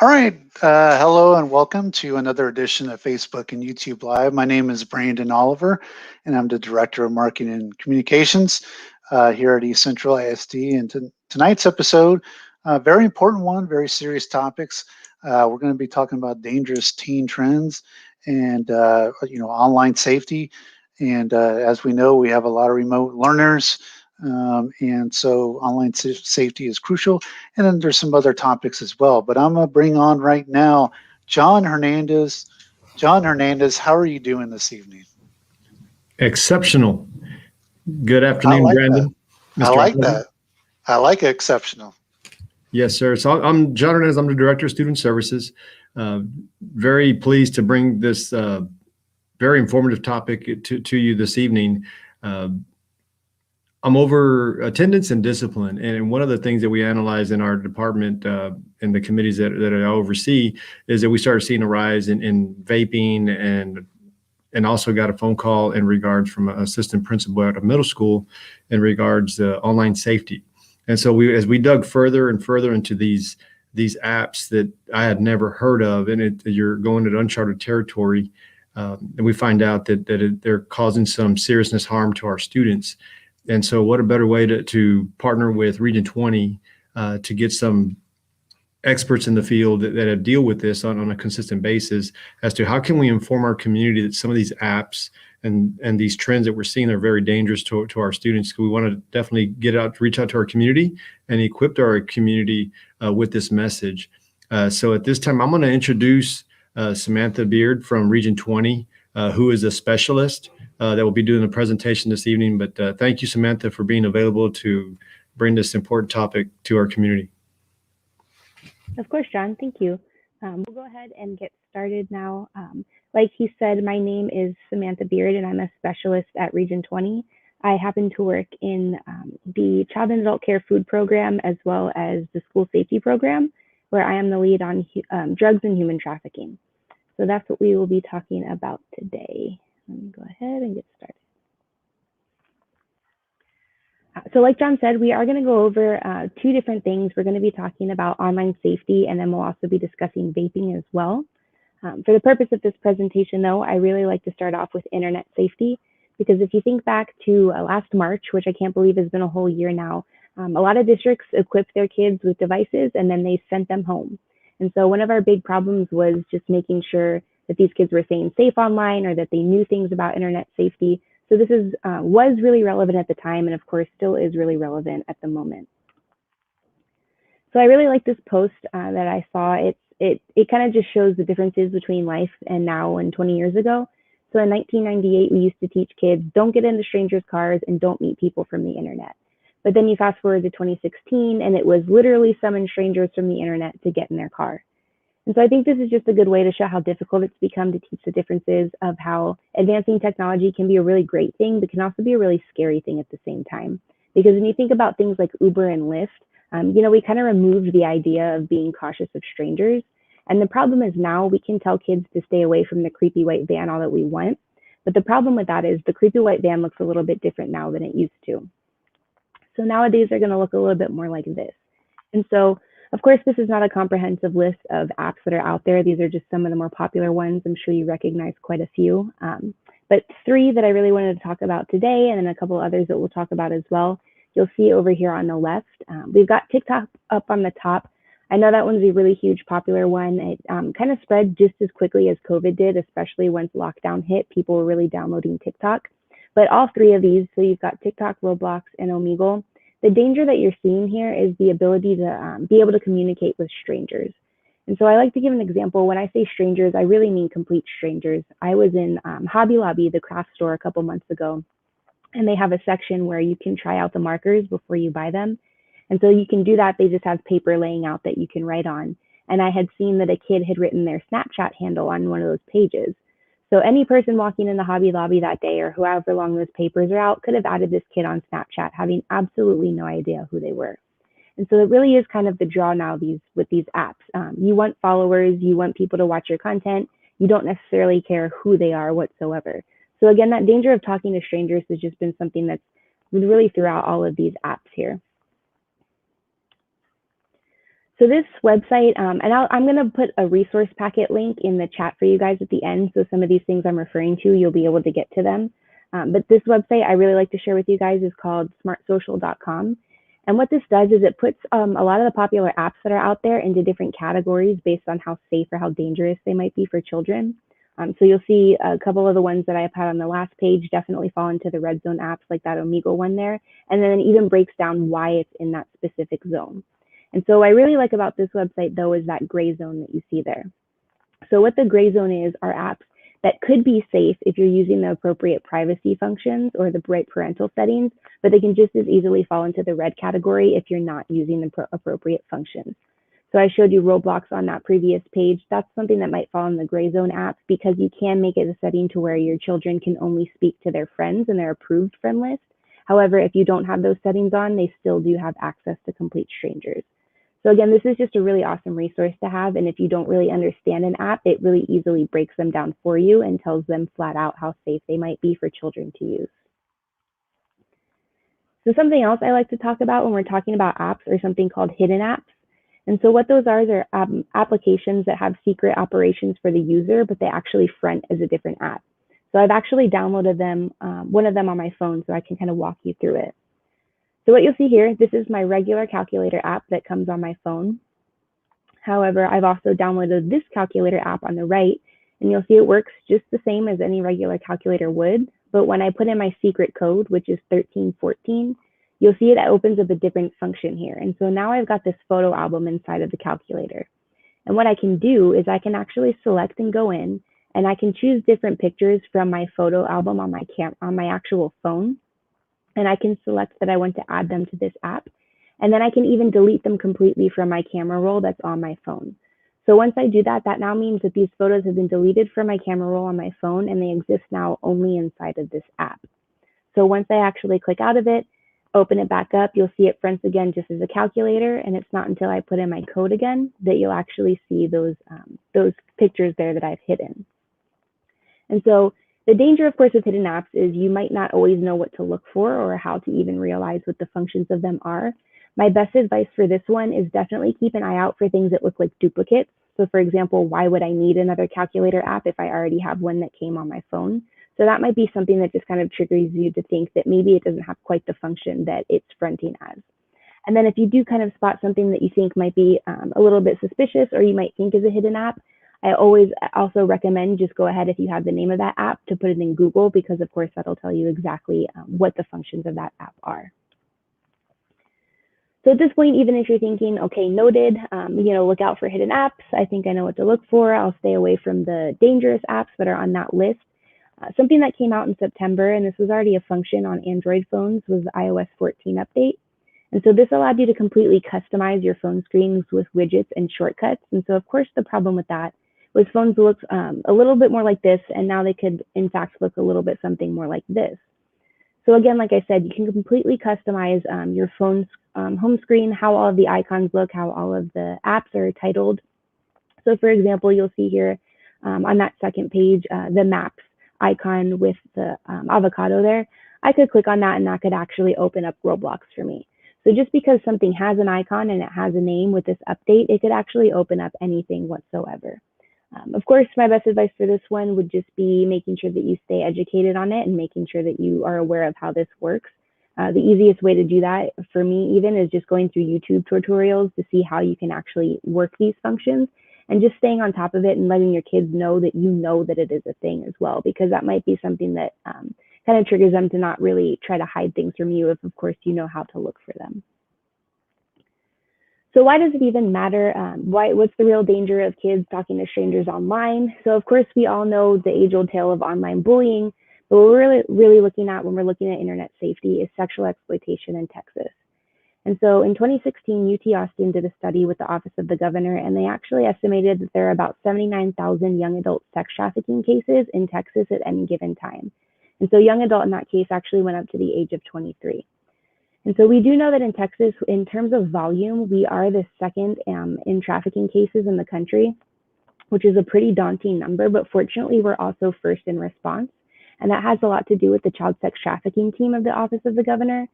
All right. Hello and welcome to another edition of Facebook and YouTube Live. My name is Brandon Oliver, and I'm the Director of Marketing and Communications here at East Central ISD. And tonight's episode, very important one, very serious topics. We're going to be talking about dangerous teen trends and online safety. And as we know, we have a lot of remote learners. And so online safety is crucial. And then there's some other topics as well. But I'm going to bring on right now John Hernandez. John Hernandez, how are you doing this evening? Exceptional. Good I afternoon, like Brandon. that. I like that. I like exceptional. Yes, sir. So I'm John Hernandez. I'm the Director of Student Services. Very pleased to bring this very informative topic to you this evening. I'm over attendance and discipline. And one of the things that we analyze in our department and the committees that I oversee is that we started seeing a rise in vaping and also got a phone call in regards from an assistant principal at a middle school in regards to online safety. And so as we dug further and further into these apps that I had never heard of, and you're going to uncharted territory, and we find out that they're causing some seriousness harm to our students. And so what a better way to partner with Region 20 to get some experts in the field that deal with this on a consistent basis as to how can we inform our community that some of these apps and these trends that we're seeing are very dangerous to our students. We want to definitely reach out to our community and equip our community with this message. So at this time, I'm going to introduce Samantha Beard from Region 20, who is a specialist that will be doing the presentation this evening. But thank you, Samantha, for being available to bring this important topic to our community. Of course, John. Thank you. We'll go ahead and get started now. Like he said, my name is Samantha Beard, and I'm a specialist at Region 20. I happen to work in the Child and Adult Care Food Program as well as the School Safety Program, where I am the lead on drugs and human trafficking. So that's what we will be talking about today. Let me go ahead and get started. So like John said, we are going to go over two different things. We're going to be talking about online safety, and then we'll also be discussing vaping as well. For the purpose of this presentation, though, I really like to start off with internet safety, because if you think back to last March, which I can't believe has been a whole year now, a lot of districts equipped their kids with devices and then they sent them home. And so one of our big problems was just making sure that these kids were staying safe online or that they knew things about internet safety. So this was really relevant at the time, and of course still is really relevant at the moment. So I really like this post that I saw. It kind of just shows the differences between life and now and 20 years ago. So in 1998, we used to teach kids, don't get into strangers' cars and don't meet people from the internet. But then you fast forward to 2016, and it was literally summon strangers from the internet to get in their car. And so I think this is just a good way to show how difficult it's become to teach the differences of how advancing technology can be a really great thing, but can also be a really scary thing at the same time. Because when you think about things like Uber and Lyft, we kind of removed the idea of being cautious of strangers. And the problem is now we can tell kids to stay away from the creepy white van all that we want. But the problem with that is the creepy white van looks a little bit different now than it used to. So nowadays they're going to look a little bit more like this. And so, of course, this is not a comprehensive list of apps that are out there. These are just some of the more popular ones. I'm sure you recognize quite a few. But three that I really wanted to talk about today, and then a couple others that we'll talk about as well, you'll see over here on the left. We've got TikTok up on the top. I know that one's a really huge popular one. It kind of spread just as quickly as COVID did, especially once lockdown hit. People were really downloading TikTok. But all three of these, so you've got TikTok, Roblox, and Omegle, the danger that you're seeing here is the ability to be able to communicate with strangers. And so I like to give an example. When I say strangers, I really mean complete strangers. I was in Hobby Lobby, the craft store, a couple months ago, and they have a section where you can try out the markers before you buy them. And so you can do that. They just have paper laying out that you can write on. And I had seen that a kid had written their Snapchat handle on one of those pages. So any person walking in the Hobby Lobby that day, or however long those papers are out, could have added this kid on Snapchat, having absolutely no idea who they were. And so it really is kind of the draw now with these apps. You want followers, you want people to watch your content. You don't necessarily care who they are whatsoever. So again, that danger of talking to strangers has just been something that's really throughout all of these apps here. So this website, and I'm going to put a resource packet link in the chat for you guys at the end. So some of these things I'm referring to, you'll be able to get to them. But this website I really like to share with you guys is called smartsocial.com. And what this does is it puts a lot of the popular apps that are out there into different categories based on how safe or how dangerous they might be for children. So you'll see a couple of the ones that I've had on the last page definitely fall into the red zone apps, like that Omegle one there. And then it even breaks down why it's in that specific zone. And so what I really like about this website, though, is that gray zone that you see there. So what the gray zone is are apps that could be safe if you're using the appropriate privacy functions or the right parental settings, but they can just as easily fall into the red category if you're not using the appropriate functions. So I showed you Roblox on that previous page. That's something that might fall in the gray zone app because you can make it a setting to where your children can only speak to their friends and their approved friend list. However, if you don't have those settings on, they still do have access to complete strangers. So again, this is just a really awesome resource to have. And if you don't really understand an app, it really easily breaks them down for you and tells them flat out how safe they might be for children to use. So something else I like to talk about when we're talking about apps are something called hidden apps. And so what those are applications that have secret operations for the user, but they actually front as a different app. So I've actually downloaded them, one of them on my phone, so I can kind of walk you through it. So what you'll see here, this is my regular calculator app that comes on my phone. However, I've also downloaded this calculator app on the right, and you'll see it works just the same as any regular calculator would. But when I put in my secret code, which is 1314, you'll see it opens up a different function here. And so now I've got this photo album inside of the calculator. And what I can do is I can actually select and go in, and I can choose different pictures from my photo album on my actual phone. And I can select that I want to add them to this app. And then I can even delete them completely from my camera roll that's on my phone. So once I do that, that now means that these photos have been deleted from my camera roll on my phone and they exist now only inside of this app. So once I actually click out of it, open it back up, you'll see it fronts again just as a calculator. And it's not until I put in my code again that you'll actually see those pictures there that I've hidden. And so the danger, of course, with hidden apps is you might not always know what to look for or how to even realize what the functions of them are. My best advice for this one is definitely keep an eye out for things that look like duplicates. So for example, why would I need another calculator app if I already have one that came on my phone? So that might be something that just kind of triggers you to think that maybe it doesn't have quite the function that it's fronting as. And then if you do kind of spot something that you think might be a little bit suspicious or you might think is a hidden app, I always also recommend just go ahead if you have the name of that app to put it in Google because of course that'll tell you exactly what the functions of that app are. So at this point, even if you're thinking, okay, noted, look out for hidden apps. I think I know what to look for. I'll stay away from the dangerous apps that are on that list. Something that came out in September, and this was already a function on Android phones, was the iOS 14 update. And so this allowed you to completely customize your phone screens with widgets and shortcuts. And so of course, the problem with that was phones looked a little bit more like this, and now they could, in fact, look a little bit something more like this. So again, like I said, you can completely customize your phone's home screen, how all of the icons look, how all of the apps are titled. So for example, you'll see here on that second page, the Maps icon with the avocado there. I could click on that and that could actually open up Roblox for me. So just because something has an icon and it has a name with this update, it could actually open up anything whatsoever. Of course, my best advice for this one would just be making sure that you stay educated on it and making sure that you are aware of how this works. The easiest way to do that for me even is just going through YouTube tutorials to see how you can actually work these functions and just staying on top of it and letting your kids know that you know that it is a thing as well, because that might be something that kind of triggers them to not really try to hide things from you if, of course, you know how to look for them. So why does it even matter? What's the real danger of kids talking to strangers online? So of course, we all know the age-old tale of online bullying, but what we're really looking at when we're looking at internet safety is sexual exploitation in Texas. And so in 2016, UT Austin did a study with the Office of the Governor, and they actually estimated that there are about 79,000 young adult sex trafficking cases in Texas at any given time. And so young adult in that case actually went up to the age of 23. And so we do know that in Texas, in terms of volume, we are the second in trafficking cases in the country, which is a pretty daunting number, but fortunately, we're also first in response. And that has a lot to do with the child sex trafficking team of the Office of the Governor.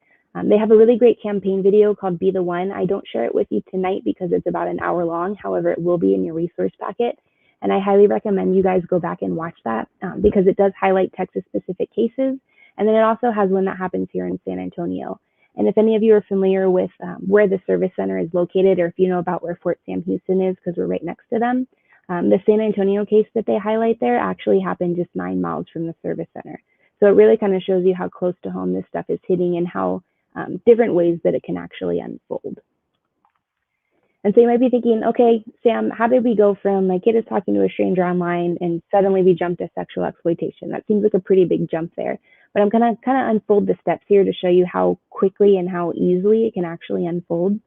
They have a really great campaign video called Be the One. I don't share it with you tonight because it's about an hour long. However, it will be in your resource packet. And I highly recommend you guys go back and watch that because it does highlight Texas-specific cases. And then it also has one that happens here in San Antonio. And if any of you are familiar with where the service center is located, or if you know about where Fort Sam Houston is, because we're right next to them, the San Antonio case that they highlight there actually happened just 9 miles from the service center. So it really kind of shows you how close to home this stuff is hitting and how different ways that it can actually unfold. And so you might be thinking, okay, Sam, how did we go from my kid is talking to a stranger online and suddenly we jump to sexual exploitation? That seems like a pretty big jump there. But I'm going to kind of unfold the steps here to show you how quickly and how easily it can actually unfold.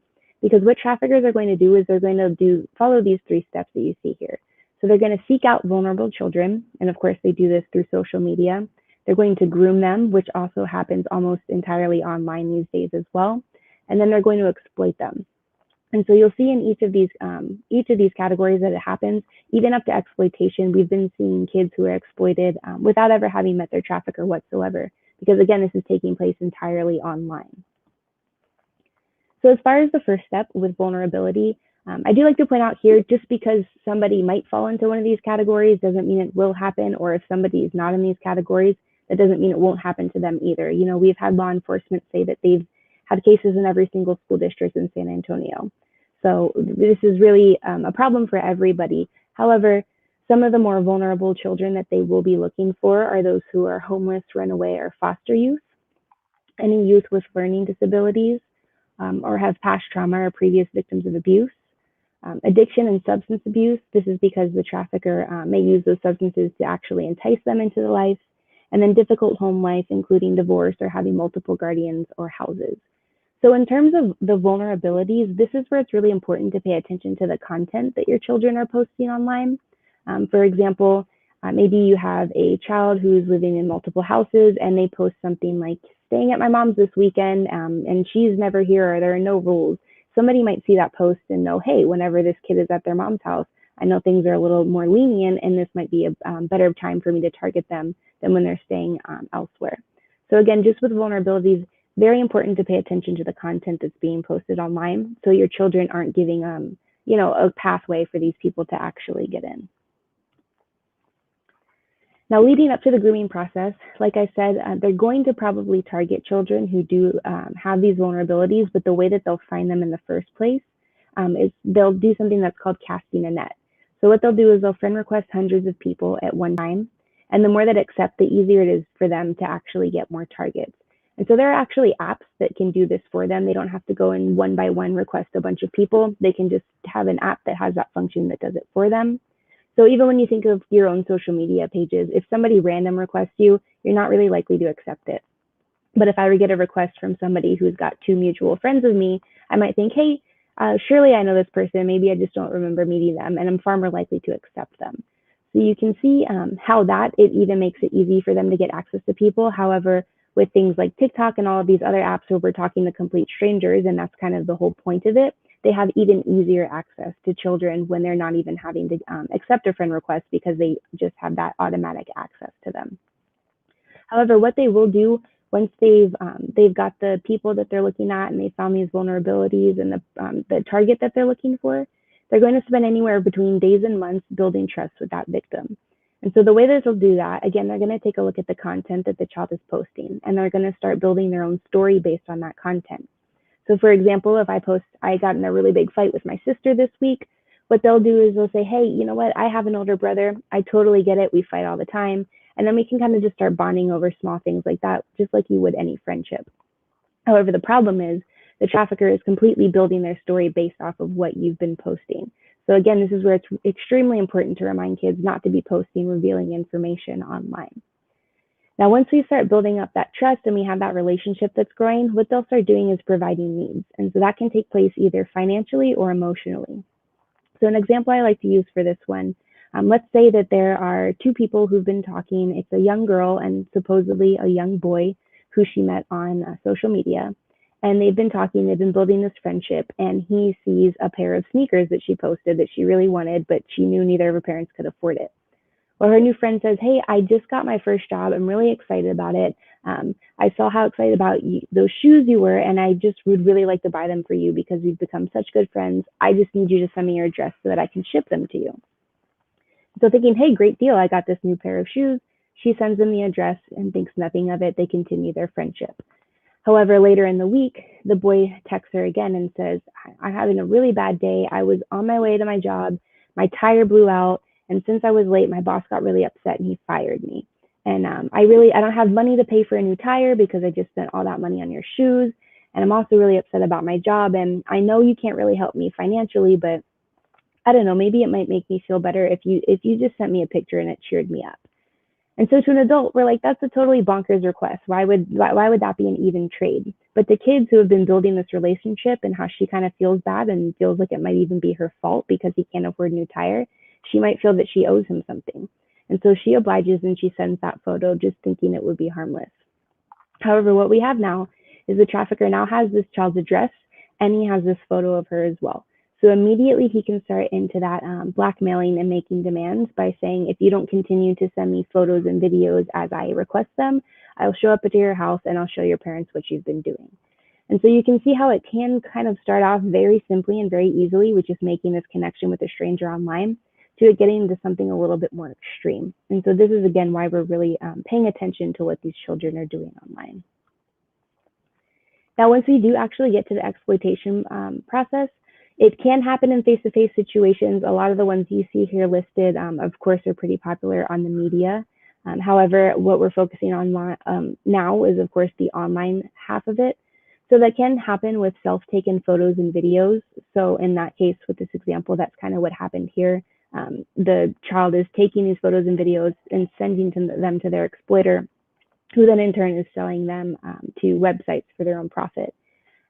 Because what traffickers are going to do is they're going to follow these 3 steps that you see here. So they're going to seek out vulnerable children. And of course, they do this through social media. They're going to groom them, which also happens almost entirely online these days as well. And then they're going to exploit them. And so you'll see in each of these categories that it happens, even up to exploitation. We've been seeing kids who are exploited without ever having met their trafficker whatsoever, because again, this is taking place entirely online. So as far as the first step with vulnerability, I do like to point out here, just because somebody might fall into one of these categories doesn't mean it will happen, or if somebody is not in these categories, that doesn't mean it won't happen to them either. You know, we've had law enforcement say that they've had cases in every single school district in San Antonio. So this is really a problem for everybody. However, some of the more vulnerable children that they will be looking for are those who are homeless, runaway, or foster youth, any youth with learning disabilities, or have past trauma or previous victims of abuse, addiction and substance abuse. This is because the trafficker may use those substances to actually entice them into the life, and then difficult home life, including divorce or having multiple guardians or houses. So in terms of the vulnerabilities, this is where it's really important to pay attention to the content that your children are posting online. For example, maybe you have a child who's living in multiple houses and they post something like, staying at my mom's this weekend and she's never here, or there are no rules. Somebody might see that post and know, hey, whenever this kid is at their mom's house, I know things are a little more lenient and this might be a better time for me to target them than when they're staying elsewhere. So again, just with vulnerabilities, very important to pay attention to the content that's being posted online, so your children aren't giving a pathway for these people to actually get in. Now, leading up to the grooming process, like I said, they're going to probably target children who do have these vulnerabilities, but the way that they'll find them in the first place is they'll do something that's called casting a net. So what they'll do is they'll friend request hundreds of people at one time, and the more that accept, the easier it is for them to actually get more targets. And so there are actually apps that can do this for them. They don't have to go and one by one request a bunch of people. They can just have an app that has that function that does it for them. So even when you think of your own social media pages, if somebody random requests you, you're not really likely to accept it. But if I were to get a request from somebody who's got 2 mutual friends of me, I might think, hey, surely I know this person. Maybe I just don't remember meeting them, and I'm far more likely to accept them. So you can see how it even makes it easy for them to get access to people. However, with things like TikTok and all of these other apps where we're talking to complete strangers, and that's kind of the whole point of it, they have even easier access to children when they're not even having to accept a friend request, because they just have that automatic access to them. However, what they will do once they've got the people that they're looking at and they found these vulnerabilities and the target that they're looking for, they're going to spend anywhere between days and months building trust with that victim. And so the way that they'll do that, again, they're going to take a look at the content that the child is posting, and they're going to start building their own story based on that content. So for example, if I post, I got in a really big fight with my sister this week, what they'll do is they'll say, hey, you know what? I have an older brother. I totally get it. We fight all the time. And then we can kind of just start bonding over small things like that, just like you would any friendship. However, the problem is the trafficker is completely building their story based off of what you've been posting. So again, this is where it's extremely important to remind kids not to be posting revealing information online. Now, once we start building up that trust and we have that relationship that's growing, what they'll start doing is providing needs. And so that can take place either financially or emotionally. So an example I like to use for this one, let's say that there are 2 people who've been talking. It's a young girl and supposedly a young boy who she met on social media. And they've been talking, they've been building this friendship, and he sees a pair of sneakers that she posted that she really wanted, but she knew neither of her parents could afford it. Well, her new friend says, hey, I just got my first job. I'm really excited about it. I saw how excited about those shoes you were, and I just would really like to buy them for you because we've become such good friends. I just need you to send me your address so that I can ship them to you. So thinking, hey, great deal. I got this new pair of shoes. She sends them the address and thinks nothing of it. They continue their friendship. However, later in the week, the boy texts her again and says, I'm having a really bad day. I was on my way to my job. My tire blew out. And since I was late, my boss got really upset and he fired me. And I don't have money to pay for a new tire because I just spent all that money on your shoes. And I'm also really upset about my job. And I know you can't really help me financially, but I don't know, maybe it might make me feel better if you just sent me a picture and it cheered me up. And so to an adult, we're like, that's a totally bonkers request. Why would that be an even trade? But the kids who have been building this relationship and how she kind of feels bad and feels like it might even be her fault because he can't afford a new tire, she might feel that she owes him something. And so she obliges and she sends that photo just thinking it would be harmless. However, what we have now is the trafficker now has this child's address and he has this photo of her as well. So immediately he can start into that blackmailing and making demands by saying, if you don't continue to send me photos and videos as I request them, I'll show up at your house and I'll show your parents what you've been doing. And so you can see how it can kind of start off very simply and very easily with just making this connection with a stranger online to it getting into something a little bit more extreme. And so this is, again, why we're really paying attention to what these children are doing online. Now, once we do actually get to the exploitation process, it can happen in face-to-face situations. A lot of the ones you see here listed, of course, are pretty popular on the media. However, what we're focusing on now is, of course, the online half of it. So that can happen with self-taken photos and videos. So in that case, with this example, that's kind of what happened here. The child is taking these photos and videos and sending them to their exploiter, who then in turn is selling them to websites for their own profit.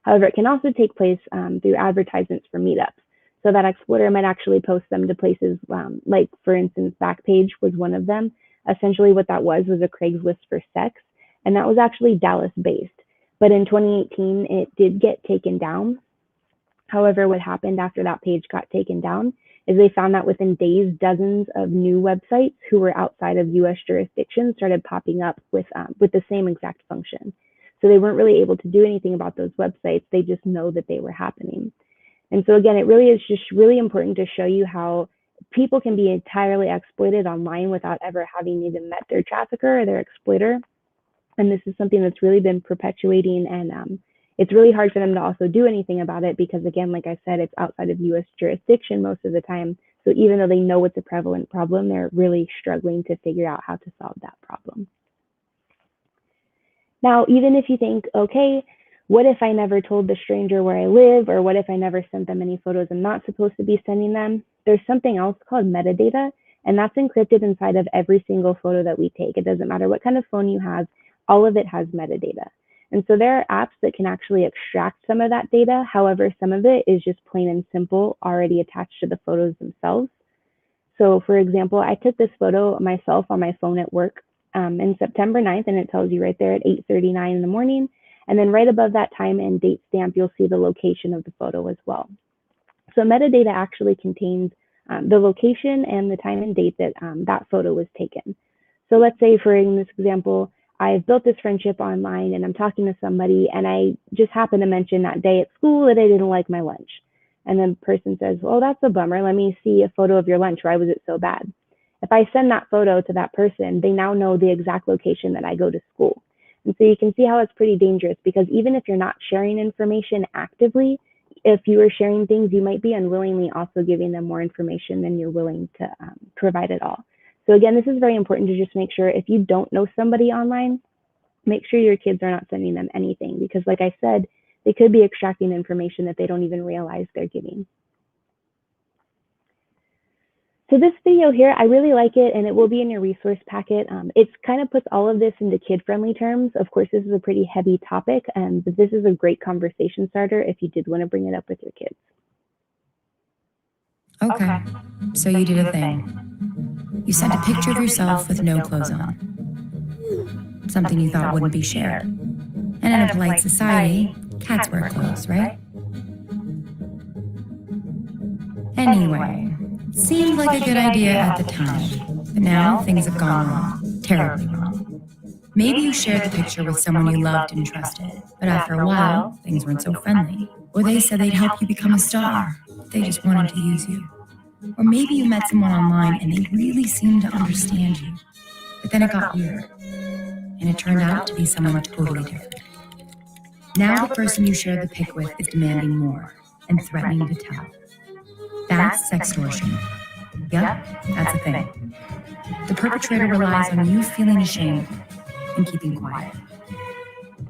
However, it can also take place through advertisements for meetups. So that exploiter might actually post them to places like, for instance, Backpage was one of them. Essentially what that was a Craigslist for sex, and that was actually Dallas-based. But in 2018, it did get taken down. However, what happened after that page got taken down is they found that within days, dozens of new websites who were outside of US jurisdiction started popping up with the same exact function. So they weren't really able to do anything about those websites. They just know that they were happening. And so again, it really is just really important to show you how people can be entirely exploited online without ever having even met their trafficker or their exploiter. And this is something that's really been perpetuating, and it's really hard for them to also do anything about it because, again, like I said, it's outside of US jurisdiction most of the time. So even though they know it's a prevalent problem, they're really struggling to figure out how to solve that problem. Now, even if you think, okay, what if I never told the stranger where I live, or what if I never sent them any photos I'm not supposed to be sending them? There's something else called metadata, and that's encrypted inside of every single photo that we take. It doesn't matter what kind of phone you have, all of it has metadata. And so there are apps that can actually extract some of that data. However, some of it is just plain and simple already attached to the photos themselves. So for example, I took this photo myself on my phone at work in September 9th, and it tells you right there at 8:39 in the morning. And then right above that time and date stamp, you'll see the location of the photo as well. So metadata actually contains the location and the time and date that that photo was taken. So let's say, for in this example, I've built this friendship online and I'm talking to somebody and I just happen to mention that day at school that I didn't like my lunch. And the person says, well, that's a bummer. Let me see a photo of your lunch. Why was it so bad? If I send that photo to that person, they now know the exact location that I go to school. And so you can see how it's pretty dangerous, because even if you're not sharing information actively, if you are sharing things, you might be unwillingly also giving them more information than you're willing to provide at all. So again, this is very important to just make sure if you don't know somebody online, make sure your kids are not sending them anything, because like I said, they could be extracting information that they don't even realize they're giving. So this video here, I really like it, and it will be in your resource packet. It kind of puts all of this into kid-friendly terms. Of course, this is a pretty heavy topic, but this is a great conversation starter if you did want to bring it up with your kids. Okay, so you did a thing. You sent a picture of yourself with no clothes on. Something you thought wouldn't be shared. And in a polite society, cats wear clothes, right? Anyway, seemed like a good idea at the time, but now things have gone wrong, terribly wrong. Maybe you shared the picture with someone you loved and trusted, but after a while, things weren't so friendly. Or they said they'd help you become a star. They just wanted to use you. Or maybe you met someone online and they really seemed to understand you. But then it got weird, and it turned out to be someone totally different. Now the person you shared the pic with is demanding more and threatening to tell. That's sextortion. Yep, that's a thing. The perpetrator relies on you feeling ashamed and keeping quiet.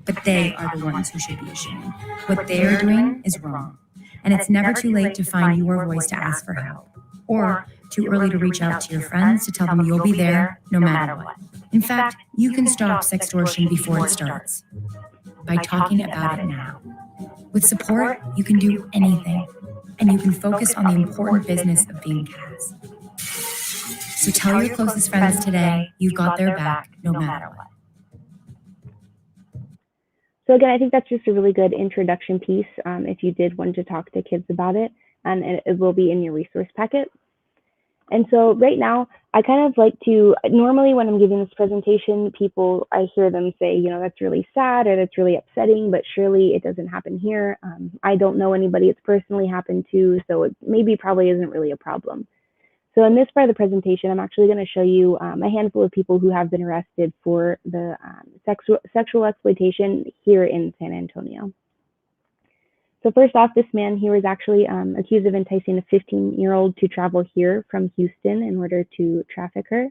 But they are the ones who should be ashamed. What they are doing is wrong. And it's never too late to find your voice to ask for help. Or too early to reach out to your friends to tell them you'll be there no matter what. In fact, you can stop sextortion before it starts by talking about it now. With support, you can do anything, and you can focus on the important business of being cats. So tell your closest friends today you've got their back no matter what. So again, I think that's just a really good introduction piece if you did want to talk to kids about it, and it will be in your resource packet. And so right now, I kind of like to, normally when I'm giving this presentation, I hear them say, you know, that's really sad or that's really upsetting, but surely it doesn't happen here. I don't know anybody it's personally happened to, so it probably isn't really a problem. So in this part of the presentation, I'm actually going to show you a handful of people who have been arrested for the sexual exploitation here in San Antonio. So first off, this man, he was actually accused of enticing a 15-year-old to travel here from Houston in order to traffic her.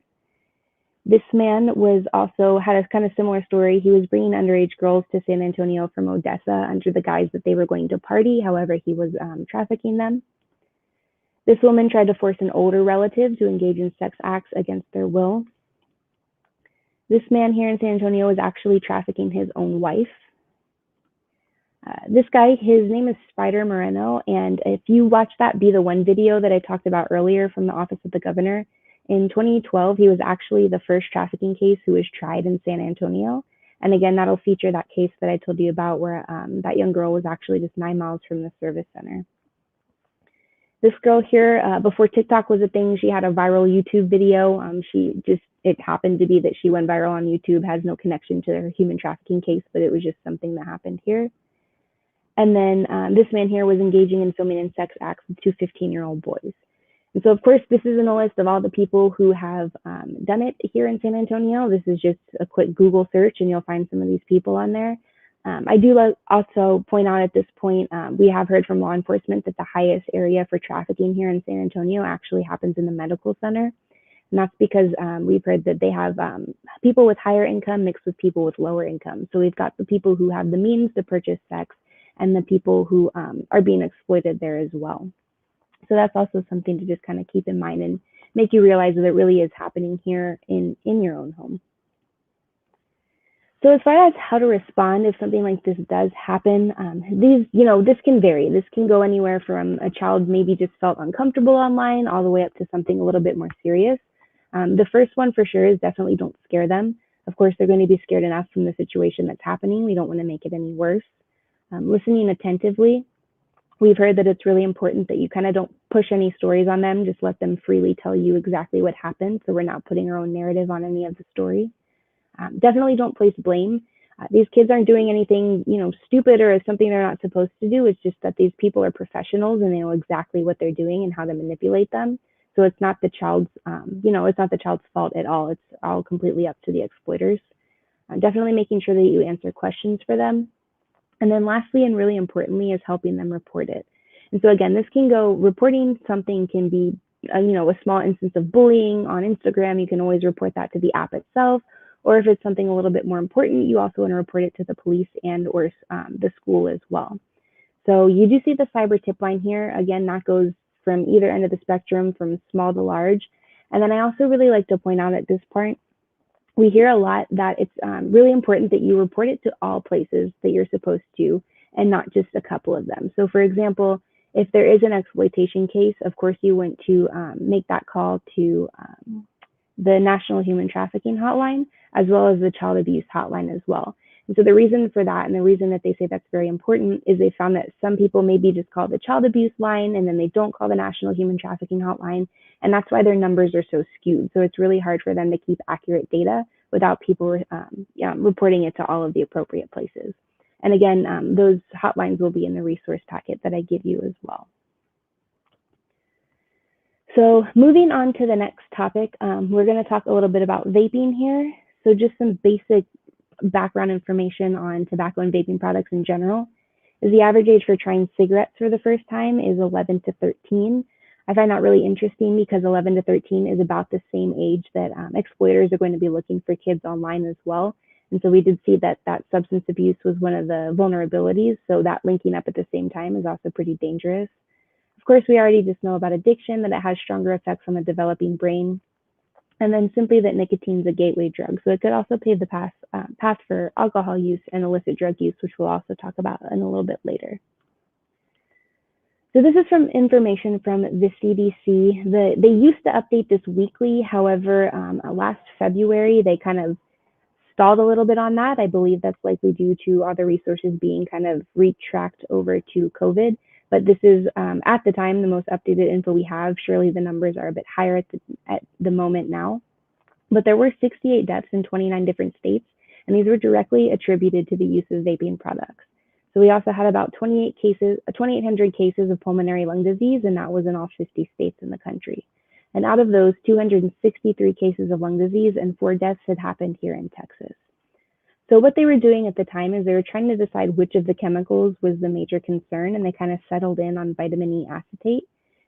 This man had a kind of similar story. He was bringing underage girls to San Antonio from Odessa under the guise that they were going to party. However, he was trafficking them. This woman tried to force an older relative to engage in sex acts against their will. This man here in San Antonio is actually trafficking his own wife. This guy, his name is Spider Moreno, and if you watch that Be the One video that I talked about earlier from the Office of the Governor, in 2012, he was actually the first trafficking case who was tried in San Antonio. And again, that'll feature that case that I told you about where that young girl was actually just 9 miles from the service center. This girl here, before TikTok was a thing, she had a viral YouTube video. It happened to be that she went viral on YouTube, has no connection to her human trafficking case, but it was just something that happened here. And then this man here was engaging in filming in sex acts with 2 15-year-old boys. And so, of course, this isn't a list of all the people who have done it here in San Antonio. This is just a quick Google search, and you'll find some of these people on there. I do also point out at this point, we have heard from law enforcement that the highest area for trafficking here in San Antonio actually happens in the medical center. And that's because we've heard that they have people with higher income mixed with people with lower income. So we've got the people who have the means to purchase sex and the people who are being exploited there as well. So that's also something to just kind of keep in mind and make you realize that it really is happening here in your own home. So as far as how to respond if something like this does happen, this can vary. This can go anywhere from a child maybe just felt uncomfortable online all the way up to something a little bit more serious. The first one for sure is definitely don't scare them. Of course, they're going to be scared enough from the situation that's happening. We don't want to make it any worse. Listening attentively. We've heard that it's really important that you kind of don't push any stories on them. Just let them freely tell you exactly what happened. So we're not putting our own narrative on any of the story. Definitely don't place blame. These kids aren't doing anything, stupid or something they're not supposed to do. It's just that these people are professionals and they know exactly what they're doing and how to manipulate them. So it's not the child's, it's not the child's fault at all. It's all completely up to the exploiters. Definitely making sure that you answer questions for them. And then lastly, and really importantly, is helping them report it. And so again, this can go, reporting something can be, a small instance of bullying on Instagram. You can always report that to the app itself. Or if it's something a little bit more important, you also want to report it to the police and or the school as well. So you do see the cyber tip line here. Again, that goes from either end of the spectrum, from small to large. And then I also really like to point out at this point, we hear a lot that it's really important that you report it to all places that you're supposed to and not just a couple of them. So for example, if there is an exploitation case, of course, you want to make that call to the National Human Trafficking Hotline, as well as the Child Abuse Hotline as well. And so the reason for that and the reason that they say that's very important is they found that some people maybe just call the child abuse line and then they don't call the National Human Trafficking Hotline. And that's why their numbers are so skewed. So it's really hard for them to keep accurate data without people reporting it to all of the appropriate places. And again, those hotlines will be in the resource packet that I give you as well. So moving on to the next topic, we're going to talk a little bit about vaping here. So just some basic background information on tobacco and vaping products in general. Is the average age for trying cigarettes for the first time is 11 to 13. I find that really interesting because 11 to 13 is about the same age that exploiters are going to be looking for kids online as well. And so we did see that substance abuse was one of the vulnerabilities. So that linking up at the same time is also pretty dangerous. Of course, we already just know about addiction, that it has stronger effects on the developing brain. And then simply that nicotine is a gateway drug. So it could also pave the path for alcohol use and illicit drug use, which we'll also talk about in a little bit later. So this is from information from the CDC. They used to update this weekly. However, last February, they kind of stalled a little bit on that. I believe that's likely due to other resources being kind of retracked over to COVID. But this is, at the time, the most updated info we have. Surely the numbers are a bit higher at the moment now. But there were 68 deaths in 29 different states, and these were directly attributed to the use of vaping products. So we also had about 2,800 cases of pulmonary lung disease, and that was in all 50 states in the country. And out of those, 263 cases of lung disease and 4 deaths had happened here in Texas. So what they were doing at the time is they were trying to decide which of the chemicals was the major concern, and they kind of settled in on vitamin E acetate.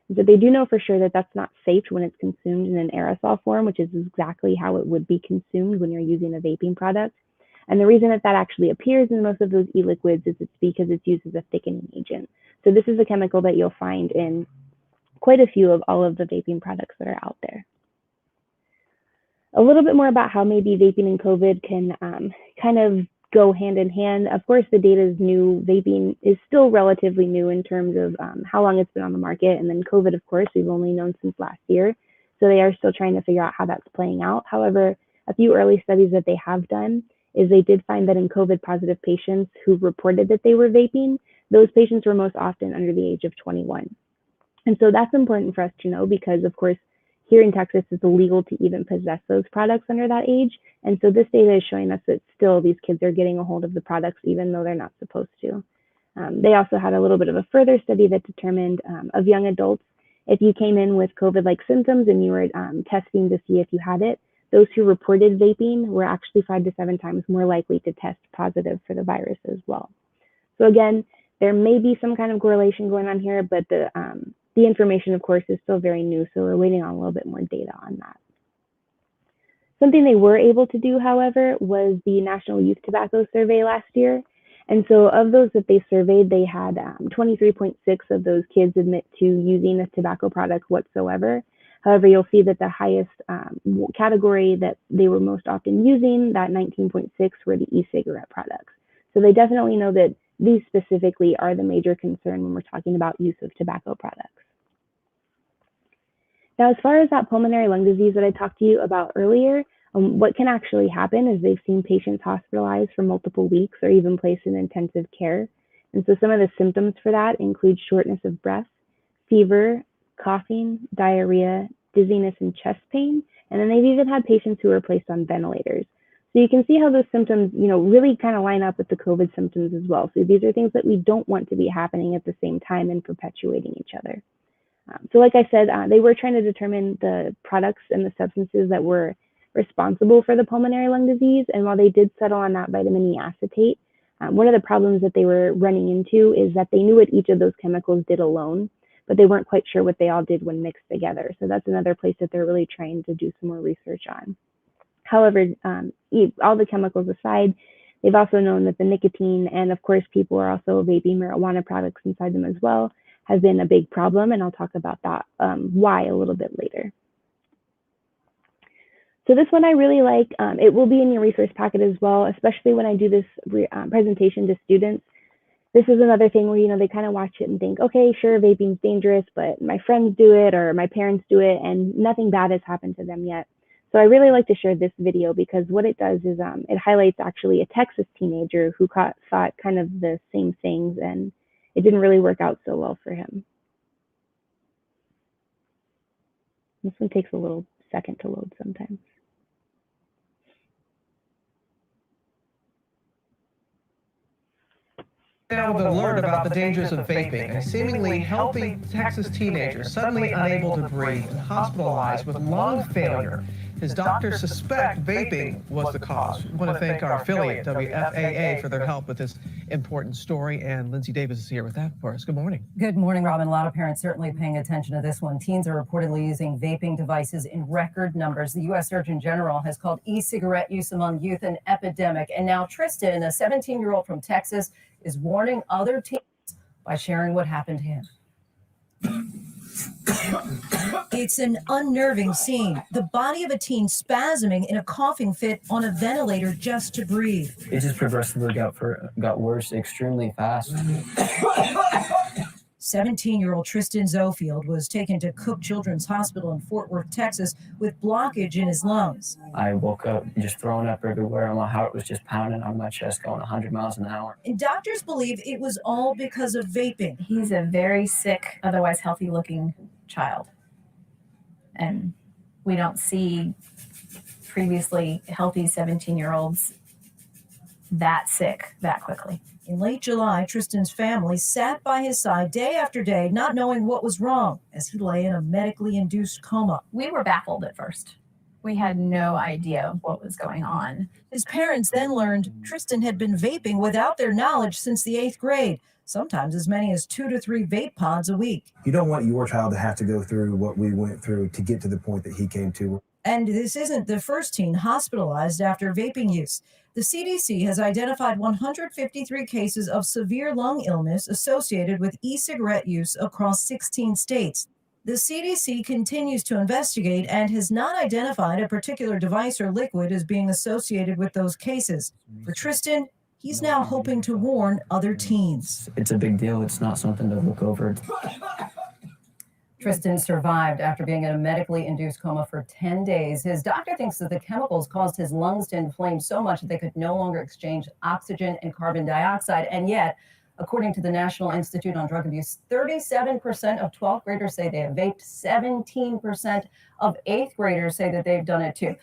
But they do know for sure that that's not safe when it's consumed in an aerosol form, which is exactly how it would be consumed when you're using a vaping product. And the reason that actually appears in most of those e-liquids is it's because it's used as a thickening agent. So this is a chemical that you'll find in quite a few of all of the vaping products that are out there. A little bit more about how maybe vaping and COVID can kind of go hand in hand. Of course, the data is new. Vaping is still relatively new in terms of how long it's been on the market. And then COVID, of course, we've only known since last year. So they are still trying to figure out how that's playing out. However, a few early studies that they have done is they did find that in COVID positive patients who reported that they were vaping, those patients were most often under the age of 21. And so that's important for us to know because, of course, here in Texas, it's illegal to even possess those products under that age. And so this data is showing us that still these kids are getting a hold of the products even though they're not supposed to. They also had a little bit of a further study that determined of young adults, if you came in with COVID-like symptoms and you were testing to see if you had it, those who reported vaping were actually 5 to 7 times more likely to test positive for the virus as well. So again, there may be some kind of correlation going on here, but the information, of course, is still very new, so we're waiting on a little bit more data on that. Something they were able to do, however, was the National Youth Tobacco Survey last year. And so of those that they surveyed, they had 23.6 of those kids admit to using a tobacco product whatsoever. However, you'll see that the highest category that they were most often using, that 19.6, were the e-cigarette products. So they definitely know that these specifically are the major concern when we're talking about use of tobacco products. Now, as far as that pulmonary lung disease that I talked to you about earlier, what can actually happen is they've seen patients hospitalized for multiple weeks or even placed in intensive care. And so some of the symptoms for that include shortness of breath, fever, coughing, diarrhea, dizziness, and chest pain. And then they've even had patients who were placed on ventilators. So you can see how those symptoms, really kind of line up with the COVID symptoms as well. So these are things that we don't want to be happening at the same time and perpetuating each other. So like I said, they were trying to determine the products and the substances that were responsible for the pulmonary lung disease. And while they did settle on that vitamin E acetate, one of the problems that they were running into is that they knew what each of those chemicals did alone, but they weren't quite sure what they all did when mixed together. So that's another place that they're really trying to do some more research on. However, all the chemicals aside, they've also known that the nicotine, and of course people are also vaping marijuana products inside them as well, has been a big problem, and I'll talk about that why a little bit later. So this one I really like. It will be in your resource packet as well, especially when I do this presentation to students. This is another thing where, they kind of watch it and think, okay, sure, vaping's dangerous, but my friends do it or my parents do it and nothing bad has happened to them yet. So I really like to share this video because what it does is it highlights actually a Texas teenager who thought kind of the same things, and it didn't really work out so well for him. This one takes a little second to load sometimes. Now with an alert about the dangers of vaping, a seemingly healthy Texas teenager suddenly unable to breathe and hospitalized with lung failure. His doctors suspect vaping was the cause. We want to thank our affiliate, WFAA, for their help with this important story. And Lindsay Davis is here with that for us. Good morning. Good morning, Robin. A lot of parents certainly paying attention to this one. Teens are reportedly using vaping devices in record numbers. The U.S. Surgeon General has called e-cigarette use among youth an epidemic. And now Tristan, a 17-year-old from Texas, is warning other teens by sharing what happened to him. It's an unnerving scene. The body of a teen spasming in a coughing fit on a ventilator just to breathe. It just progressively got worse extremely fast. 17-year-old Tristan Zofield was taken to Cook Children's Hospital in Fort Worth, Texas, with blockage in his lungs. I woke up just throwing up everywhere. My heart was just pounding on my chest, going 100 miles an hour. And doctors believe it was all because of vaping. He's a very sick, otherwise healthy-looking child. And we don't see previously healthy 17-year-olds that sick that quickly. In late July, Tristan's family sat by his side day after day, not knowing what was wrong, as he lay in a medically induced coma. We were baffled at first. We had no idea what was going on. His parents then learned Tristan had been vaping without their knowledge since the 8th grade, sometimes as many as 2 to 3 vape pods a week. You don't want your child to have to go through what we went through to get to the point that he came to. And this isn't the first teen hospitalized after vaping use. The CDC has identified 153 cases of severe lung illness associated with e-cigarette use across 16 states. The CDC continues to investigate and has not identified a particular device or liquid as being associated with those cases. For Tristan, he's now hoping to warn other teens. It's a big deal. It's not something to look over. Tristan survived after being in a medically induced coma for 10 days. His doctor thinks that the chemicals caused his lungs to inflame so much that they could no longer exchange oxygen and carbon dioxide. And yet, according to the National Institute on Drug Abuse, 37% of 12th graders say they have vaped. 17% of 8th graders say that they've done it too.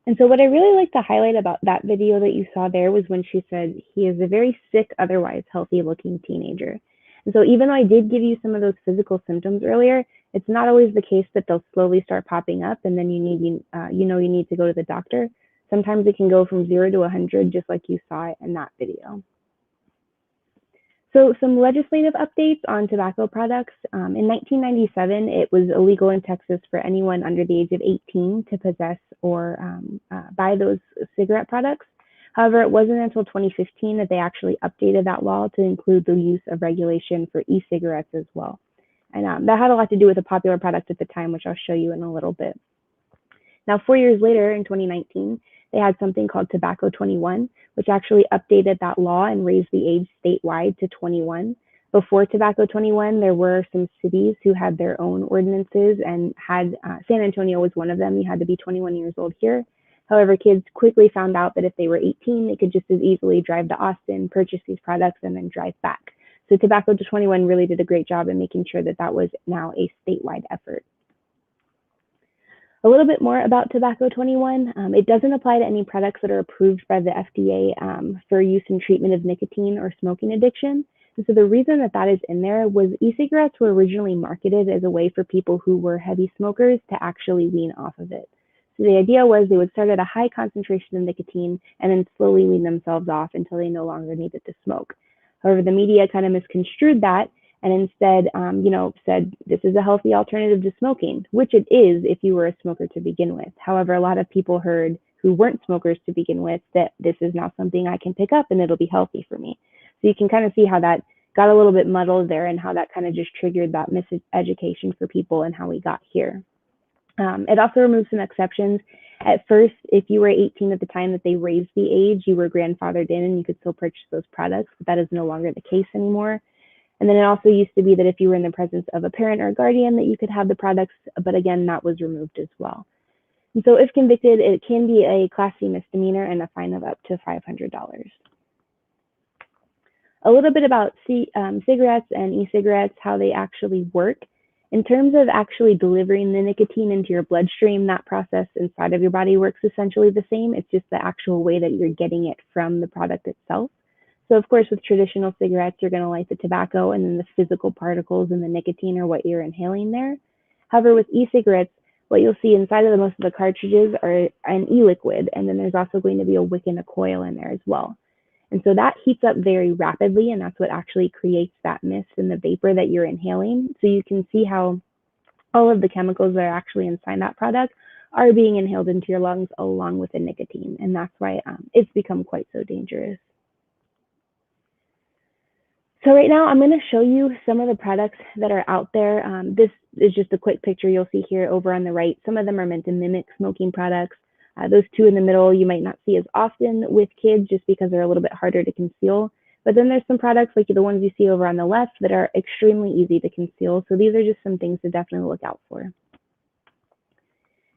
And so what I really like to highlight about that video that you saw there was when she said he is a very sick, otherwise healthy looking teenager. And so even though I did give you some of those physical symptoms earlier, it's not always the case that they'll slowly start popping up and then you need to go to the doctor. Sometimes it can go from 0 to 100, just like you saw it in that video. So some legislative updates on tobacco products. In 1997, it was illegal in Texas for anyone under the age of 18 to possess or buy those cigarette products. However, it wasn't until 2015 that they actually updated that law to include the use of regulation for e-cigarettes as well. And that had a lot to do with a popular product at the time, which I'll show you in a little bit. Now, 4 years later, in 2019, they had something called Tobacco 21, which actually updated that law and raised the age statewide to 21. Before Tobacco 21, there were some cities who had their own ordinances and had, San Antonio was one of them. You had to be 21 years old here. However, kids quickly found out that if they were 18, they could just as easily drive to Austin, purchase these products, and then drive back. So Tobacco 21 really did a great job in making sure that that was now a statewide effort. A little bit more about Tobacco 21. It doesn't apply to any products that are approved by the FDA for use in treatment of nicotine or smoking addiction. And so the reason that that is in there was e-cigarettes were originally marketed as a way for people who were heavy smokers to actually wean off of it. So the idea was they would start at a high concentration of nicotine and then slowly wean themselves off until they no longer needed to smoke. However, the media kind of misconstrued that and instead, said this is a healthy alternative to smoking, which it is if you were a smoker to begin with. However, a lot of people heard who weren't smokers to begin with that this is now something I can pick up and it'll be healthy for me. So you can kind of see how that got a little bit muddled there and how that kind of just triggered that miseducation for people and how we got here. It also removes some exceptions. At first, if you were 18 at the time that they raised the age, you were grandfathered in and you could still purchase those products, but that is no longer the case anymore. And then it also used to be that if you were in the presence of a parent or a guardian that you could have the products, but again, that was removed as well. And so if convicted, it can be a Class C misdemeanor and a fine of up to $500. A little bit about cigarettes and e-cigarettes, how they actually work. In terms of actually delivering the nicotine into your bloodstream, that process inside of your body works essentially the same. It's just the actual way that you're getting it from the product itself. So of course, with traditional cigarettes, you're going to light the tobacco, and then the physical particles and the nicotine are what you're inhaling there. However, with e-cigarettes, what you'll see inside of most of the cartridges are an e-liquid, and then there's also going to be a wick and a coil in there as well. And so that heats up very rapidly, and that's what actually creates that mist and the vapor that you're inhaling. So you can see how all of the chemicals that are actually inside that product are being inhaled into your lungs along with the nicotine, and that's why it's become quite so dangerous. So right now, I'm going to show you some of the products that are out there. This is just a quick picture you'll see here over on the right. Some of them are meant to mimic smoking products. Those two in the middle you might not see as often with kids just because they're a little bit harder to conceal. But then there's some products like the ones you see over on the left that are extremely easy to conceal. So these are just some things to definitely look out for.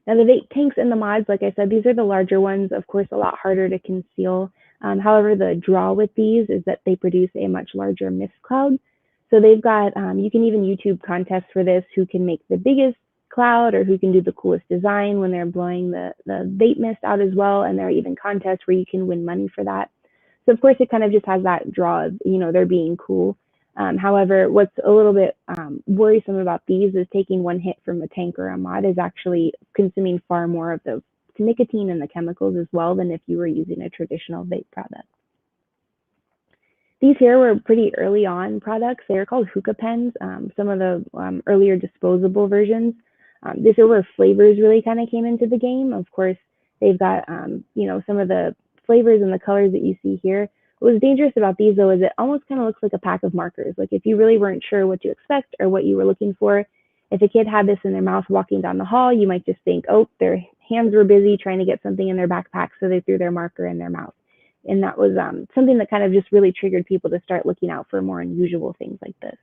Now the vape tanks and the mods, like I said, these are the larger ones, of course, a lot harder to conceal. However, the draw with these is that they produce a much larger mist cloud. So they've got, you can even YouTube contests for this, who can make the biggest cloud or who can do the coolest design when they're blowing the vape mist out as well. And there are even contests where you can win money for that. So of course, it kind of just has that draw of, they're being cool. However, what's a little bit worrisome about these is taking one hit from a tank or a mod is actually consuming far more of the nicotine and the chemicals as well than if you were using a traditional vape product. These here were pretty early on products. They are called hookah pens, some of the earlier disposable versions. This is where flavors really kind of came into the game. Of course, they've got, some of the flavors and the colors that you see here. What was dangerous about these, though, is it almost kind of looks like a pack of markers. Like if you really weren't sure what to expect or what you were looking for, if a kid had this in their mouth walking down the hall, you might just think, oh, their hands were busy trying to get something in their backpack, so they threw their marker in their mouth. And that was something that kind of just really triggered people to start looking out for more unusual things like this.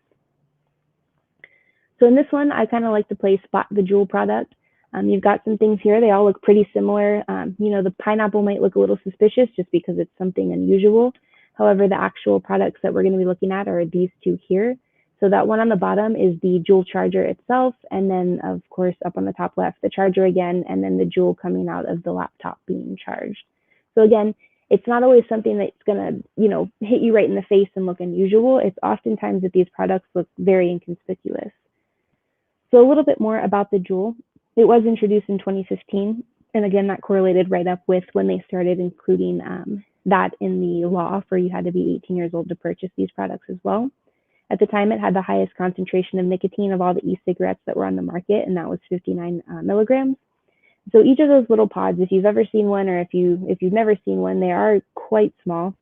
So in this one, I kind of like to play Spot the Jewel product. You've got some things here. They all look pretty similar. The pineapple might look a little suspicious just because it's something unusual. However, the actual products that we're going to be looking at are these two here. So that one on the bottom is the Juul charger itself. And then, of course, up on the top left, the charger again, and then the Juul coming out of the laptop being charged. So again, it's not always something that's going to, hit you right in the face and look unusual. It's oftentimes that these products look very inconspicuous. So a little bit more about the Juul. It was introduced in 2015. And again, that correlated right up with when they started including that in the law for you had to be 18 years old to purchase these products as well. At the time, it had the highest concentration of nicotine of all the e-cigarettes that were on the market, and that was 59 milligrams. So each of those little pods, if you've ever seen one or if you've never seen one, they are quite small,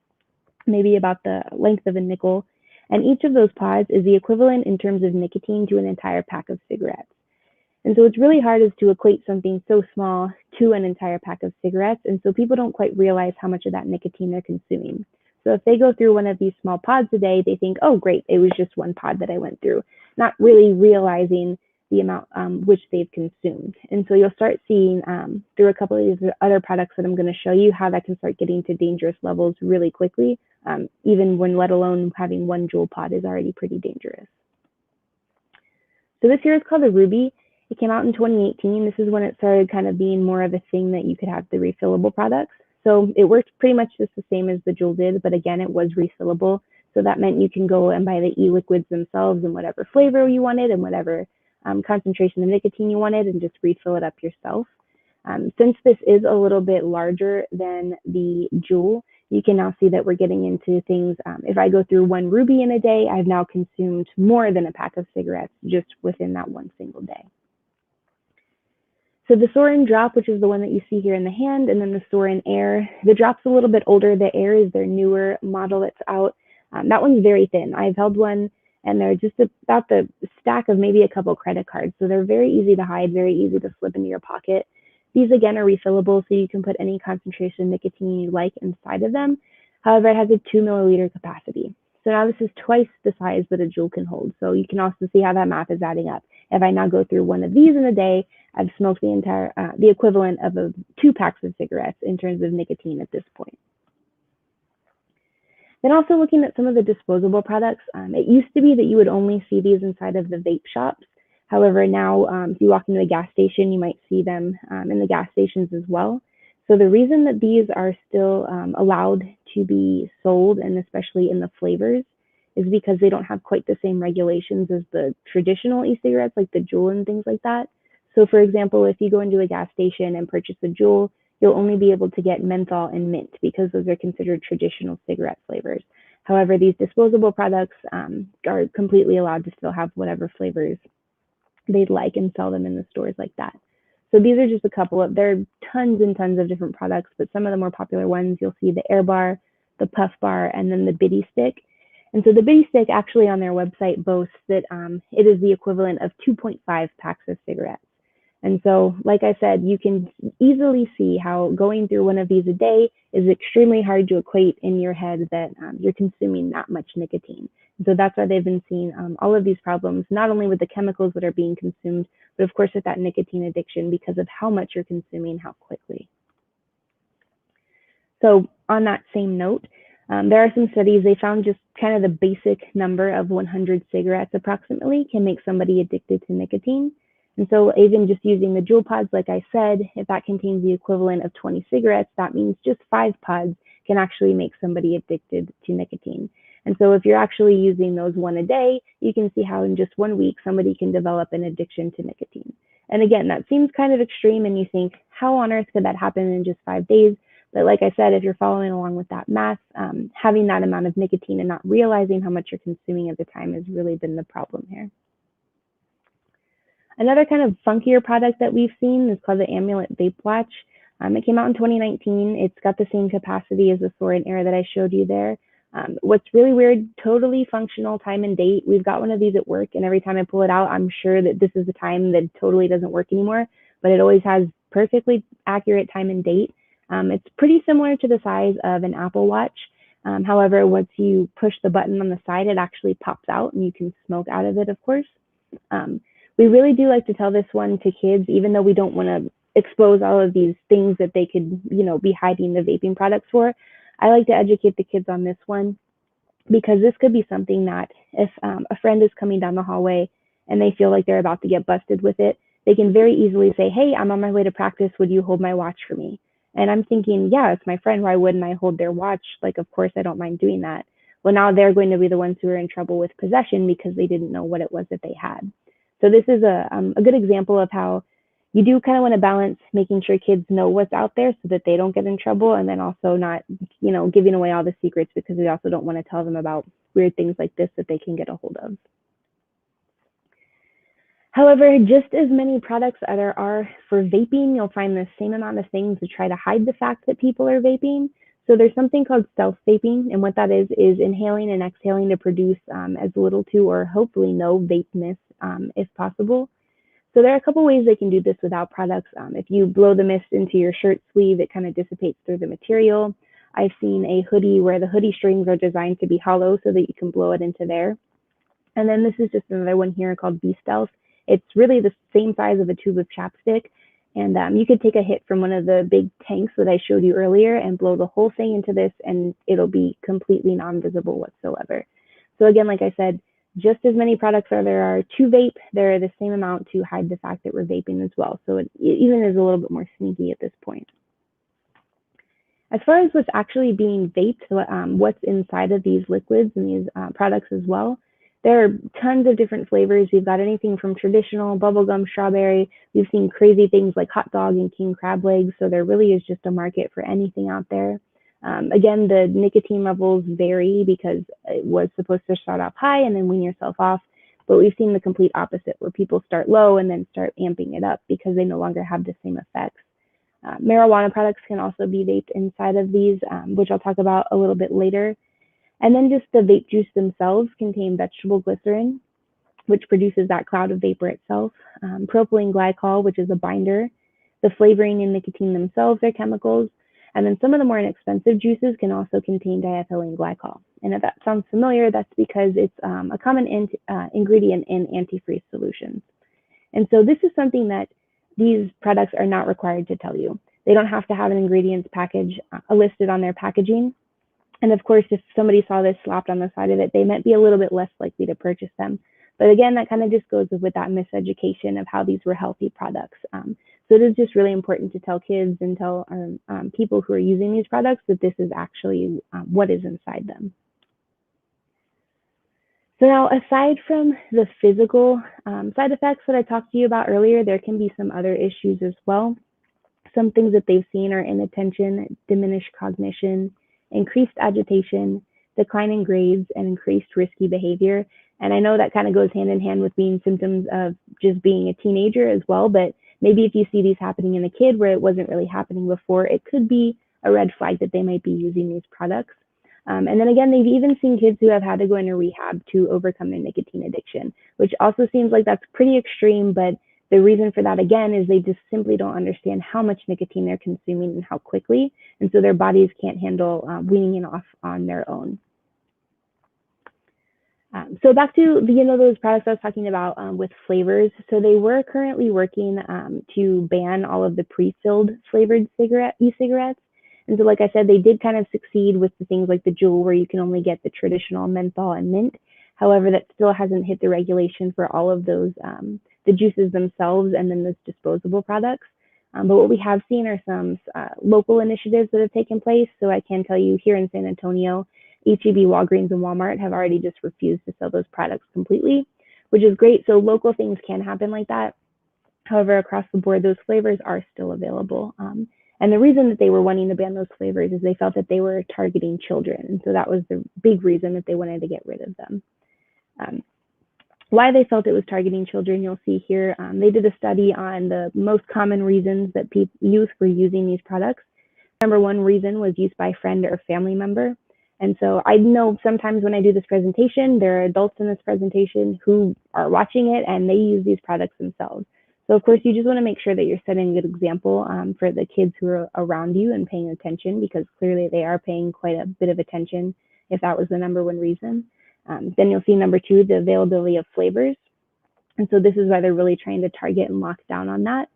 maybe about the length of a nickel. And each of those pods is the equivalent in terms of nicotine to an entire pack of cigarettes. And so it's really hard is to equate something so small to an entire pack of cigarettes. And so people don't quite realize how much of that nicotine they're consuming. So if they go through one of these small pods a day, they think, oh, great, it was just one pod that I went through, not really realizing the amount which they've consumed. And so you'll start seeing through a couple of these other products that I'm going to show you how that can start getting to dangerous levels really quickly, even when let alone having one Juul pod is already pretty dangerous. So this here is called the Ruby. It came out in 2018. This is when it started kind of being more of a thing that you could have the refillable products. So it worked pretty much just the same as the Juul did, but again, it was refillable. So that meant you can go and buy the e-liquids themselves in whatever flavor you wanted and whatever concentration of nicotine you wanted and just refill it up yourself. Since this is a little bit larger than the Juul, you can now see that we're getting into things. If I go through one Ruby in a day, I've now consumed more than a pack of cigarettes just within that one single day. So the Soarin' Drop, which is the one that you see here in the hand, and then the Soarin' Air. The Drop's a little bit older. The Air is their newer model that's out. That one's very thin. I've held one, and they're just about the stack of maybe a couple credit cards. So they're very easy to hide, very easy to slip into your pocket. These, again, are refillable, so you can put any concentration of nicotine you like inside of them. However, it has a 2 milliliter capacity. So now this is twice the size that a Juul can hold. So you can also see how that math is adding up. If I now go through one of these in a day, I've smoked the equivalent of 2 packs of cigarettes in terms of nicotine at this point. Then also looking at some of the disposable products, it used to be that you would only see these inside of the vape shops. However, now if you walk into a gas station, you might see them in the gas stations as well. So the reason that these are still allowed to be sold, and especially in the flavors, is because they don't have quite the same regulations as the traditional e-cigarettes, like the Juul and things like that. So for example, if you go into a gas station and purchase a Juul, you'll only be able to get menthol and mint because those are considered traditional cigarette flavors. However, these disposable products are completely allowed to still have whatever flavors they'd like and sell them in the stores like that. So these are just a couple of, there are tons and tons of different products, but some of the more popular ones, you'll see the Air Bar, the Puff Bar, and then the Bitty Stick. And so the Bitty Stick actually on their website boasts that it is the equivalent of 2.5 packs of cigarettes. And so, like I said, you can easily see how going through one of these a day is extremely hard to equate in your head that you're consuming that much nicotine. And so that's why they've been seeing all of these problems, not only with the chemicals that are being consumed, but of course with that nicotine addiction because of how much you're consuming, how quickly. So on that same note, there are some studies, they found just kind of the basic number of 100 cigarettes approximately can make somebody addicted to nicotine. And so even just using the Juul pods, like I said, if that contains the equivalent of 20 cigarettes, that means just 5 pods can actually make somebody addicted to nicotine. And so if you're actually using those one a day, you can see how in just 1 week, somebody can develop an addiction to nicotine. And again, that seems kind of extreme and you think, how on earth could that happen in just 5 days? But like I said, if you're following along with that math, having that amount of nicotine and not realizing how much you're consuming at the time has really been the problem here. Another kind of funkier product that we've seen is called the Amulet Vape Watch. It came out in 2019. It's got the same capacity as the Soarin' Air that I showed you there. What's really weird, totally functional time and date. We've got one of these at work, and every time I pull it out, I'm sure that this is the time that totally doesn't work anymore, but it always has perfectly accurate time and date. It's pretty similar to the size of an Apple Watch. However, once you push the button on the side, it actually pops out and you can smoke out of it, of course. We really do like to tell this one to kids, even though we don't want to expose all of these things that they could, be hiding the vaping products for. I like to educate the kids on this one because this could be something that if a friend is coming down the hallway and they feel like they're about to get busted with it, they can very easily say, hey, I'm on my way to practice. Would you hold my watch for me? And I'm thinking, yeah, it's my friend. Why wouldn't I hold their watch? Like, of course, I don't mind doing that. Well, now they're going to be the ones who are in trouble with possession because they didn't know what it was that they had. So this is a good example of how you do kind of want to balance making sure kids know what's out there so that they don't get in trouble, and then also not, giving away all the secrets because we also don't want to tell them about weird things like this that they can get a hold of. However, just as many products as there are for vaping, you'll find the same amount of things to try to hide the fact that people are vaping. So there's something called stealth vaping, and what that is inhaling and exhaling to produce as little to or hopefully no vape mist if possible. So there are a couple ways they can do this without products. If you blow the mist into your shirt sleeve, it kind of dissipates through the material. I've seen a hoodie where the hoodie strings are designed to be hollow so that you can blow it into there. And then this is just another one here called V-Stealth. It's really the same size of a tube of chapstick. And you could take a hit from one of the big tanks that I showed you earlier and blow the whole thing into this, and it'll be completely non-visible whatsoever. So again, like I said, just as many products as there are to vape, there are the same amount to hide the fact that we're vaping as well. So it even is a little bit more sneaky at this point. As far as what's actually being vaped, what's inside of these liquids and these products as well, there are tons of different flavors. We've got anything from traditional, bubblegum, strawberry. We've seen crazy things like hot dog and king crab legs. So there really is just a market for anything out there. Again, the nicotine levels vary because it was supposed to start off high and then wean yourself off. But we've seen the complete opposite where people start low and then start amping it up because they no longer have the same effects. Marijuana products can also be vaped inside of these, which I'll talk about a little bit later. And then just the vape juice themselves contain vegetable glycerin, which produces that cloud of vapor itself. Propylene glycol, which is a binder. The flavoring and nicotine themselves are chemicals. And then some of the more inexpensive juices can also contain diethylene glycol. And if that sounds familiar, that's because it's a common ingredient in antifreeze solutions. And so this is something that these products are not required to tell you. They don't have to have an ingredients package listed on their packaging. And of course, if somebody saw this slapped on the side of it, they might be a little bit less likely to purchase them. But again, that kind of just goes with that miseducation of how these were healthy products. So it is just really important to tell kids and tell people who are using these products that this is actually what is inside them. So now, aside from the physical side effects that I talked to you about earlier, there can be some other issues as well. Some things that they've seen are inattention, diminished cognition, increased agitation, decline in grades, and increased risky behavior. And I know that kind of goes hand in hand with being symptoms of just being a teenager as well, but maybe if you see these happening in a kid where it wasn't really happening before, it could be a red flag that they might be using these products. And then again, they've even seen kids who have had to go into rehab to overcome their nicotine addiction, which also seems like that's pretty extreme, but the reason for that, again, is they just simply don't understand how much nicotine they're consuming and how quickly, and so their bodies can't handle weaning it off on their own. So back to those products I was talking about with flavors. So they were currently working to ban all of the pre-filled flavored e-cigarettes. And so like I said, they did kind of succeed with the things like the Juul, where you can only get the traditional menthol and mint. However, that still hasn't hit the regulation for all of those, the juices themselves and then those disposable products. But what we have seen are some local initiatives that have taken place. So I can tell you here in San Antonio, H-E-B, Walgreens, and Walmart have already just refused to sell those products completely, which is great. So local things can happen like that. However, across the board, those flavors are still available. And the reason that they were wanting to ban those flavors is they felt that they were targeting children. And so that was the big reason that they wanted to get rid of them. Why they felt it was targeting children, you'll see here. They did a study on the most common reasons that youth were using these products. Number one reason was use by a friend or family member. And so I know sometimes when I do this presentation, there are adults in this presentation who are watching it and they use these products themselves. So of course, you just want to make sure that you're setting a good example for the kids who are around you and paying attention, because clearly they are paying quite a bit of attention if that was the number one reason. Then you'll see number two, the availability of flavors. And so this is why they're really trying to target and lock down on that.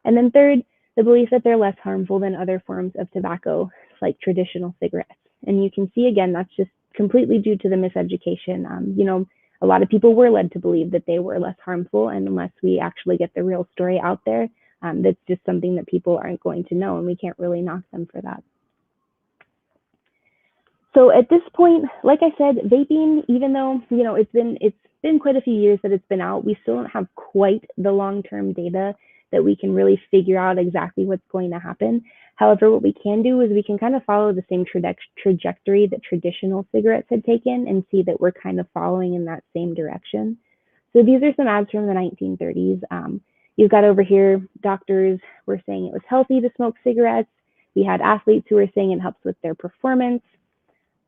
And then third, the belief that they're less harmful than other forms of tobacco, like traditional cigarettes. And you can see, again, that's just completely due to the miseducation. A lot of people were led to believe that they were less harmful, and unless we actually get the real story out there, that's just something that people aren't going to know, and we can't really knock them for that. So at this point, like I said, vaping, even though it's been quite a few years that it's been out, we still don't have quite the long-term data that we can really figure out exactly what's going to happen. However, what we can do is we can kind of follow the same trajectory that traditional cigarettes had taken and see that we're kind of following in that same direction. So these are some ads from the 1930s. You've got over here, doctors were saying it was healthy to smoke cigarettes. We had athletes who were saying it helps with their performance.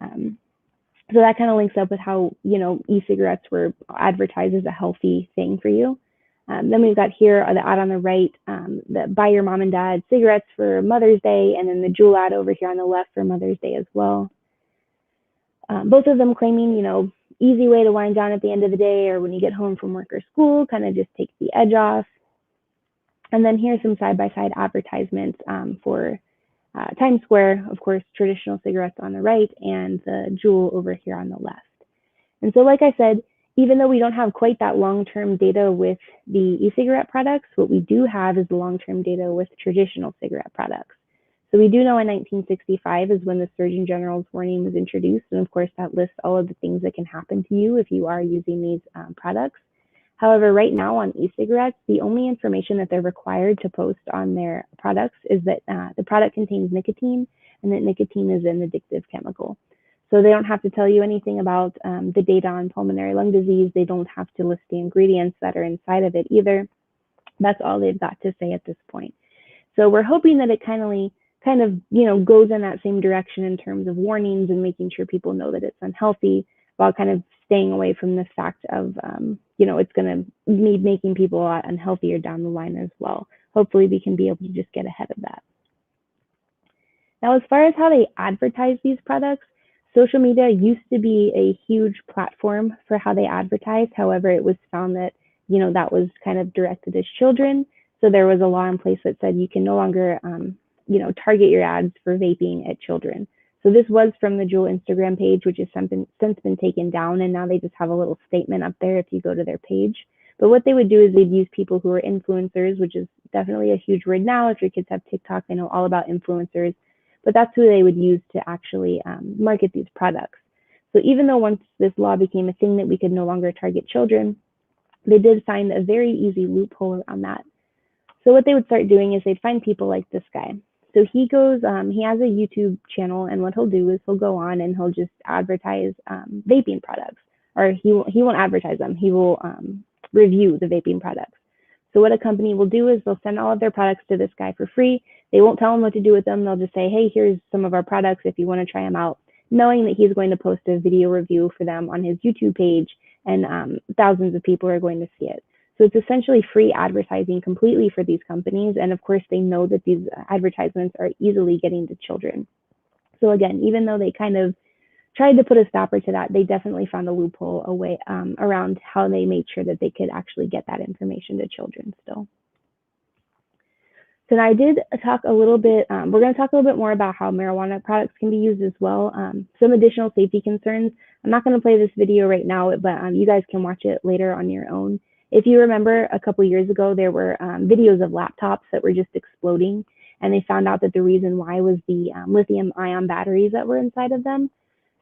So that kind of links up with how, e-cigarettes were advertised as a healthy thing for you. Then we've got here the ad on the right, the buy your mom and dad cigarettes for Mother's Day, and then the Juul ad over here on the left for Mother's Day as well. Both of them claiming, easy way to wind down at the end of the day or when you get home from work or school, kind of just takes the edge off. And then here's some side-by-side advertisements for Times Square, of course, traditional cigarettes on the right, and the Juul over here on the left. And so, like I said, even though we don't have quite that long-term data with the e-cigarette products, what we do have is the long-term data with traditional cigarette products. So we do know in 1965 is when the Surgeon General's warning was introduced. And of course, that lists all of the things that can happen to you if you are using these products. However, right now on e-cigarettes, the only information that they're required to post on their products is that the product contains nicotine and that nicotine is an addictive chemical. So they don't have to tell you anything about the data on pulmonary lung disease. They don't have to list the ingredients that are inside of it either. That's all they've got to say at this point. So we're hoping that it kind of goes in that same direction in terms of warnings and making sure people know that it's unhealthy, while kind of staying away from the fact of, it's going to be making people a lot unhealthier down the line as well. Hopefully we can be able to just get ahead of that. Now, as far as how they advertise these products, social media used to be a huge platform for how they advertise. However, it was found that, that was kind of directed at children. So there was a law in place that said you can no longer, target your ads for vaping at children. So this was from the Juul Instagram page, which has since been taken down, and now they just have a little statement up there if you go to their page. But what they would do is they'd use people who are influencers, which is definitely a huge word now. If your kids have TikTok, they know all about influencers, but that's who they would use to actually market these products. So even though once this law became a thing that we could no longer target children, they did find a very easy loophole around that. So what they would start doing is they'd find people like this guy. So he goes, he has a YouTube channel, and what he'll do is he'll go on and he'll just advertise vaping products, or he won't advertise them. He will review the vaping products. So what a company will do is they'll send all of their products to this guy for free. They won't tell him what to do with them. They'll just say, hey, here's some of our products if you want to try them out, knowing that he's going to post a video review for them on his YouTube page, and thousands of people are going to see it. So it's essentially free advertising completely for these companies. And of course, they know that these advertisements are easily getting to children. So again, even though they kind of tried to put a stopper to that, they definitely found a loophole away around how they made sure that they could actually get that information to children still. So I did talk a little bit, we're going to talk a little bit more about how marijuana products can be used as well. Some additional safety concerns. I'm not going to play this video right now, but you guys can watch it later on your own. If you remember, a couple years ago, there were videos of laptops that were just exploding, and they found out that the reason why was the lithium-ion batteries that were inside of them.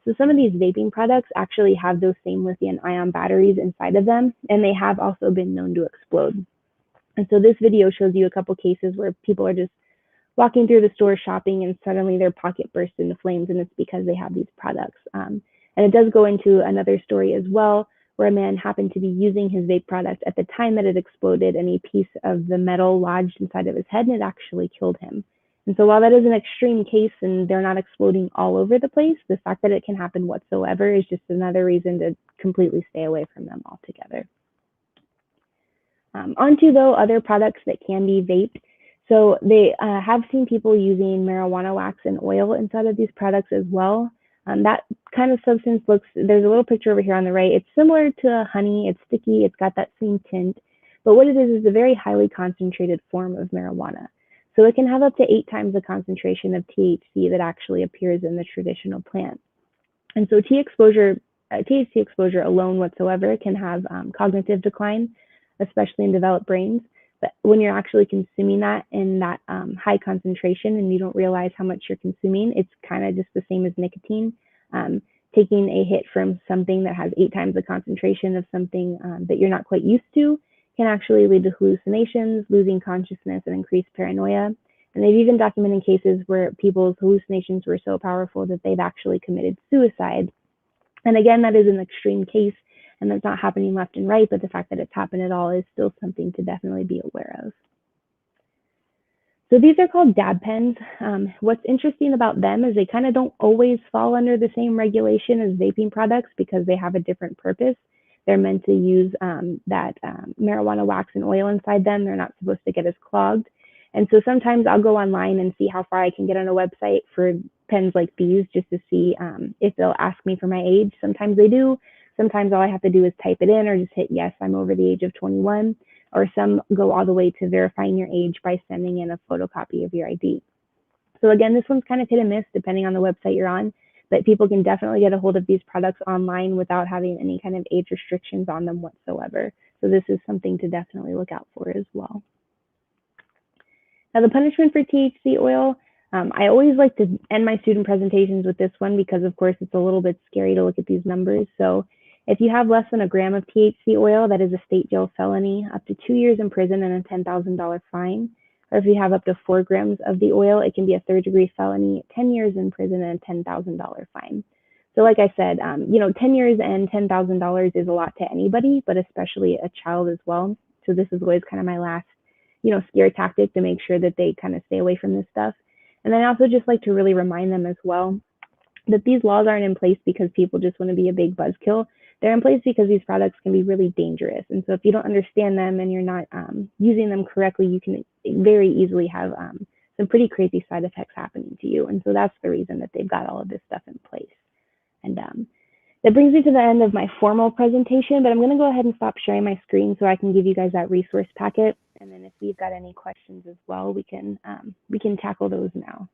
So some of these vaping products actually have those same lithium-ion batteries inside of them, and they have also been known to explode. And so this video shows you a couple cases where people are just walking through the store shopping, and suddenly their pocket bursts into flames, and it's because they have these products. And it does go into another story as well, where a man happened to be using his vape product at the time that it exploded, and a piece of the metal lodged inside of his head, and it actually killed him. And so while that is an extreme case and they're not exploding all over the place, the fact that it can happen whatsoever is just another reason to completely stay away from them altogether. Onto, though, other products that can be vaped. So they have seen people using marijuana wax and oil inside of these products as well. That kind of substance looks, there's a little picture over here on the right. It's similar to honey. It's sticky. It's got that same tint. But what it is a very highly concentrated form of marijuana. So it can have up to 8 times the concentration of THC that actually appears in the traditional plant. And so THC exposure alone whatsoever can have cognitive decline, especially in developed brains. But when you're actually consuming that in that high concentration and you don't realize how much you're consuming, it's kind of just the same as nicotine. Taking a hit from something that has 8 times the concentration of something that you're not quite used to can actually lead to hallucinations, losing consciousness, and increased paranoia. And they've even documented cases where people's hallucinations were so powerful that they've actually committed suicide. And again, that is an extreme case, and that's not happening left and right, but the fact that it's happened at all is still something to definitely be aware of. So these are called dab pens. What's interesting about them is they kind of don't always fall under the same regulation as vaping products because they have a different purpose. They're meant to use that marijuana wax and oil inside them. They're not supposed to get as clogged. And so sometimes I'll go online and see how far I can get on a website for pens like these just to see if they'll ask me for my age. Sometimes they do. Sometimes all I have to do is type it in or just hit yes, I'm over the age of 21. Or some go all the way to verifying your age by sending in a photocopy of your ID. So again, this one's kind of hit and miss depending on the website you're on, but people can definitely get a hold of these products online without having any kind of age restrictions on them whatsoever. So this is something to definitely look out for as well. Now the punishment for THC oil, I always like to end my student presentations with this one because of course it's a little bit scary to look at these numbers. So if you have less than a gram of THC oil, that is a state jail felony, up to 2 years in prison and a $10,000 fine. Or if you have up to 4 grams of the oil, it can be a 3rd-degree felony, 10 years in prison and a $10,000 fine. So like I said, 10 years and $10,000 is a lot to anybody, but especially a child as well. So this is always kind of my last, scare tactic to make sure that they kind of stay away from this stuff. And then I also just like to really remind them as well that these laws aren't in place because people just want to be a big buzzkill. They're in place because these products can be really dangerous. And so if you don't understand them and you're not using them correctly, you can very easily have some pretty crazy side effects happening to you. And so that's the reason that they've got all of this stuff in place. And that brings me to the end of my formal presentation, but I'm going to go ahead and stop sharing my screen so I can give you guys that resource packet. And then if we've got any questions as well, we can tackle those now.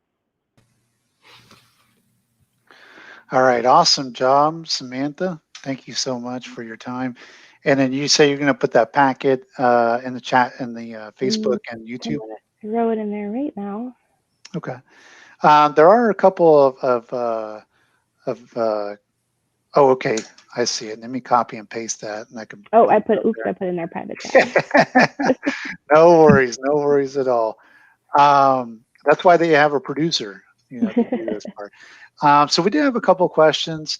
All right, awesome job, Samantha. Thank you so much for your time. And then you say you're going to put that packet in the chat in the Facebook and I'm YouTube. gonna throw it in there right now. Okay. There are a couple oh, okay. I see it. Let me copy and paste that, and I can. Oh, I put in their private chat. No worries, no worries at all. That's why they have a producer, to do this part. So we did have a couple questions.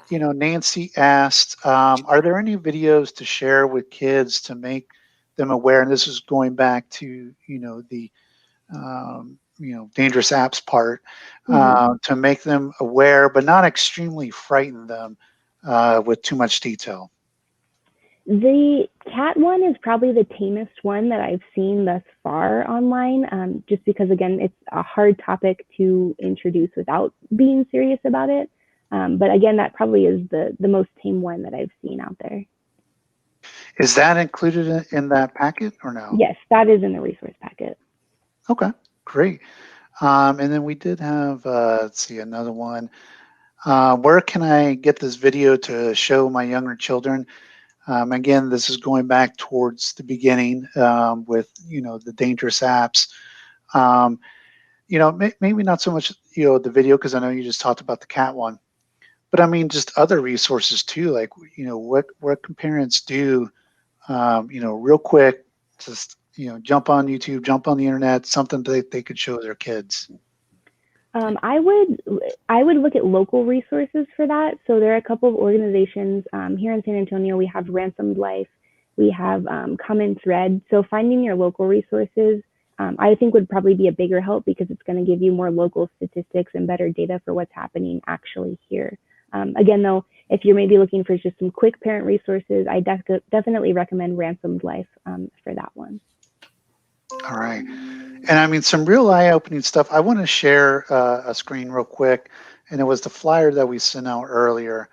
Nancy asked, are there any videos to share with kids to make them aware? And this is going back to, the, dangerous apps part, to make them aware, but not extremely frighten them with too much detail. The cat one is probably the tamest one that I've seen thus far online, just because, again, it's a hard topic to introduce without being serious about it. But again, that probably is the most tame one that I've seen out there. Is that included in that packet or no? Yes, that is in the resource packet. Okay, great. And then we did have, let's see, another one. Where can I get this video to show my younger children? Again, this is going back towards the beginning with, the dangerous apps. Maybe not so much, the video, because I know you just talked about the cat one. But I mean, just other resources too, like, what can parents do, real quick, just, jump on YouTube, jump on the internet, something that they could show their kids. I would look at local resources for that. So there are a couple of organizations here in San Antonio. We have Ransomed Life, we have Common Thread. So finding your local resources, I think would probably be a bigger help, because it's going to give you more local statistics and better data for what's happening actually here. Again, though, if you're maybe looking for just some quick parent resources, I definitely recommend Ransomed Life for that one. All right. And I mean, some real eye-opening stuff. I want to share a screen real quick, and it was the flyer that we sent out earlier,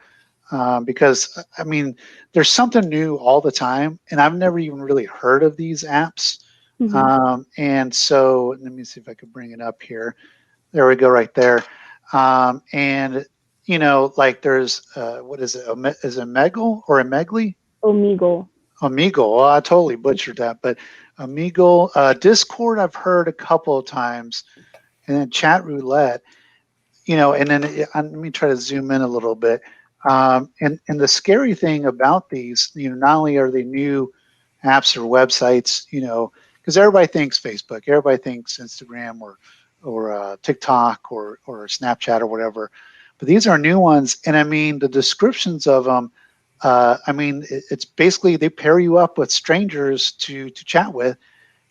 because, I mean, there's something new all the time, and I've never even really heard of these apps. And so let me see if I could bring it up here. There we go, right there. And, like there's, what is it? Is it Omegle or Omegle? Omegle. Omegle. Well, I totally butchered that, but Omegle. Discord, I've heard a couple of times, and then Chat Roulette, and then let me try to zoom in a little bit. And the scary thing about these, not only are they new apps or websites, because everybody thinks Facebook, everybody thinks Instagram or TikTok or Snapchat or whatever, but these are new ones. And I mean, the descriptions of them, I mean, it's basically they pair you up with strangers to chat with.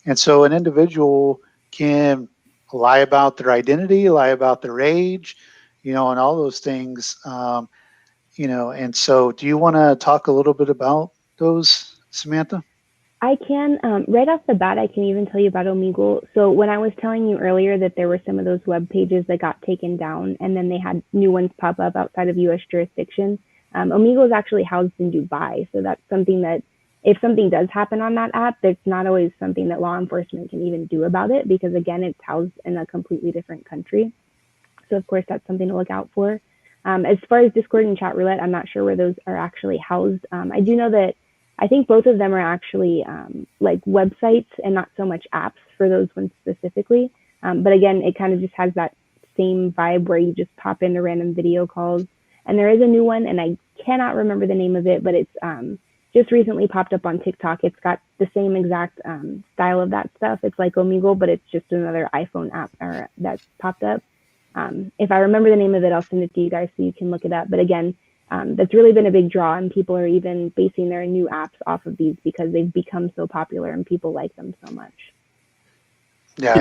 And so an individual can lie about their identity, lie about their age, and all those things, and so do you want to talk a little bit about those, Samantha? I can. Right off the bat, I can even tell you about Omegle. So when I was telling you earlier that there were some of those web pages that got taken down, and then they had new ones pop up outside of U.S. jurisdiction, Omegle is actually housed in Dubai. So that's something that, if something does happen on that app, that's not always something that law enforcement can even do about it, because, again, it's housed in a completely different country. So, of course, that's something to look out for. As far as Discord and Chat Roulette, I'm not sure where those are actually housed. I do know that I think both of them are actually like websites and not so much apps for those ones specifically. But again, it kind of just has that same vibe where you just pop into random video calls. And there is a new one, and I cannot remember the name of it, but it's just recently popped up on TikTok. It's got the same exact style of that stuff. It's like Omegle, but it's just another iPhone app that's popped up. If I remember the name of it, I'll send it to you guys so you can look it up. But again, that's really been a big draw, and people are even basing their new apps off of these because they've become so popular and people like them so much. Yeah,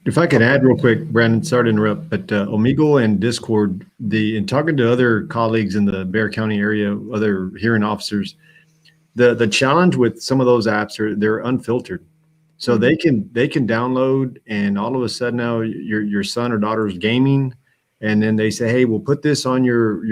if I could add real quick, Brandon, sorry to interrupt, but Omegle and Discord, in talking to other colleagues in the Bexar County area, other hearing officers, the challenge with some of those apps are they're unfiltered. So they can download, and all of a sudden now your son or daughter is gaming, and then they say, hey, we'll put this on your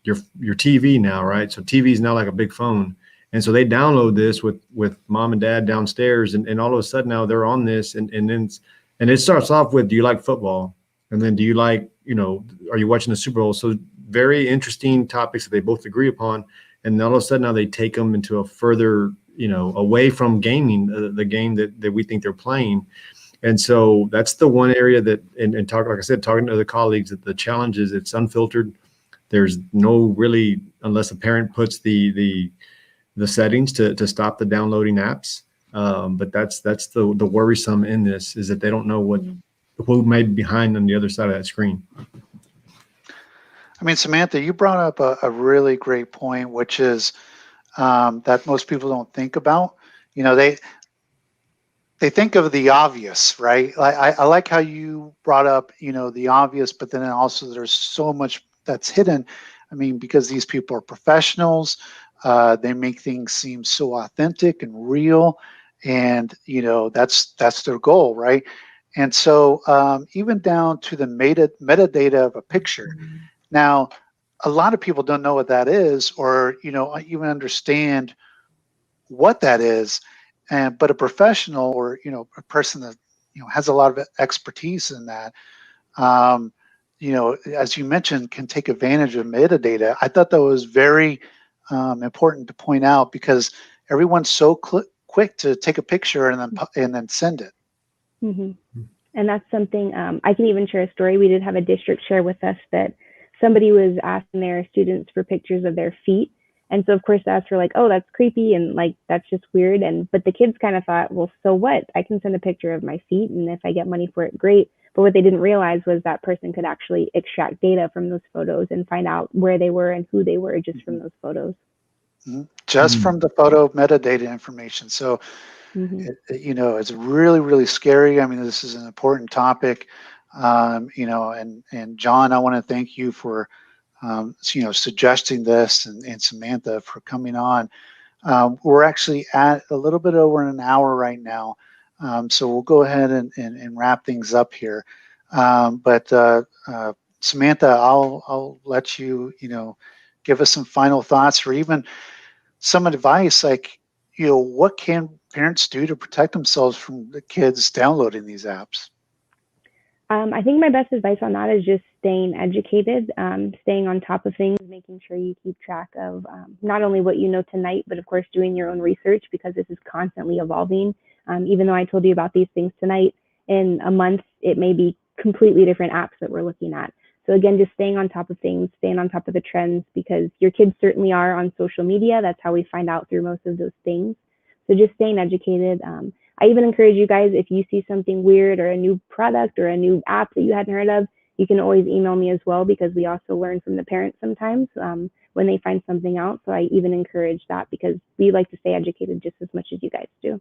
TV now, right? So TV is now like a big phone. And so they download this with mom and dad downstairs, and all of a sudden now they're on this, and it starts off with, do you like football? And then do you like are you watching the Super Bowl? So very interesting topics that they both agree upon. And all of a sudden now they take them into a further, away from gaming, the game that we think they're playing. And so that's the one area that, and talk, like I said, talking to other colleagues, that the challenge is it's unfiltered. There's no really, unless a parent puts the settings to stop the downloading apps. But that's the worrisome in this, is that they don't know who may be behind on the other side of that screen. I mean, Samantha, you brought up a really great point, which is that most people don't think about. They think of the obvious, right? I like how you brought up, the obvious, but then also there's so much that's hidden. I mean, because these people are professionals, they make things seem so authentic and real, and that's their goal, right? And so even down to the metadata of a picture. Now, a lot of people don't know what that is, or even understand what that is. But a professional, or a person that has a lot of expertise in that, as you mentioned, can take advantage of metadata. I thought that was very important to point out, because everyone's so quick to take a picture and then send it. Mm-hmm. And that's something, I can even share a story. We did have a district share with us that somebody was asking their students for pictures of their feet. And so of course that's for like, oh, that's creepy, and like, that's just weird. But the kids kind of thought, well, so what? I can send a picture of my feet, and if I get money for it, great. But what they didn't realize was that person could actually extract data from those photos and find out where they were and who they were just from those photos. Mm-hmm. Just from the photo metadata information. So, it's really, really scary. I mean, this is an important topic, and John, I want to thank you for, suggesting this, and Samantha for coming on. We're actually at a little bit over an hour right now. So we'll go ahead and wrap things up here. But Samantha, I'll let you, give us some final thoughts, or even some advice, like, what can parents do to protect themselves from the kids downloading these apps? I think my best advice on that is just staying educated, staying on top of things, making sure you keep track of not only what you know tonight, but of course doing your own research, because this is constantly evolving. Even though I told you about these things tonight, in a month, it may be completely different apps that we're looking at. So again, just staying on top of things, staying on top of the trends, because your kids certainly are on social media. That's how we find out through most of those things. So just staying educated. I even encourage you guys, if you see something weird or a new product or a new app that you hadn't heard of, you can always email me as well, because we also learn from the parents sometimes when they find something out. So I even encourage that, because we like to stay educated just as much as you guys do.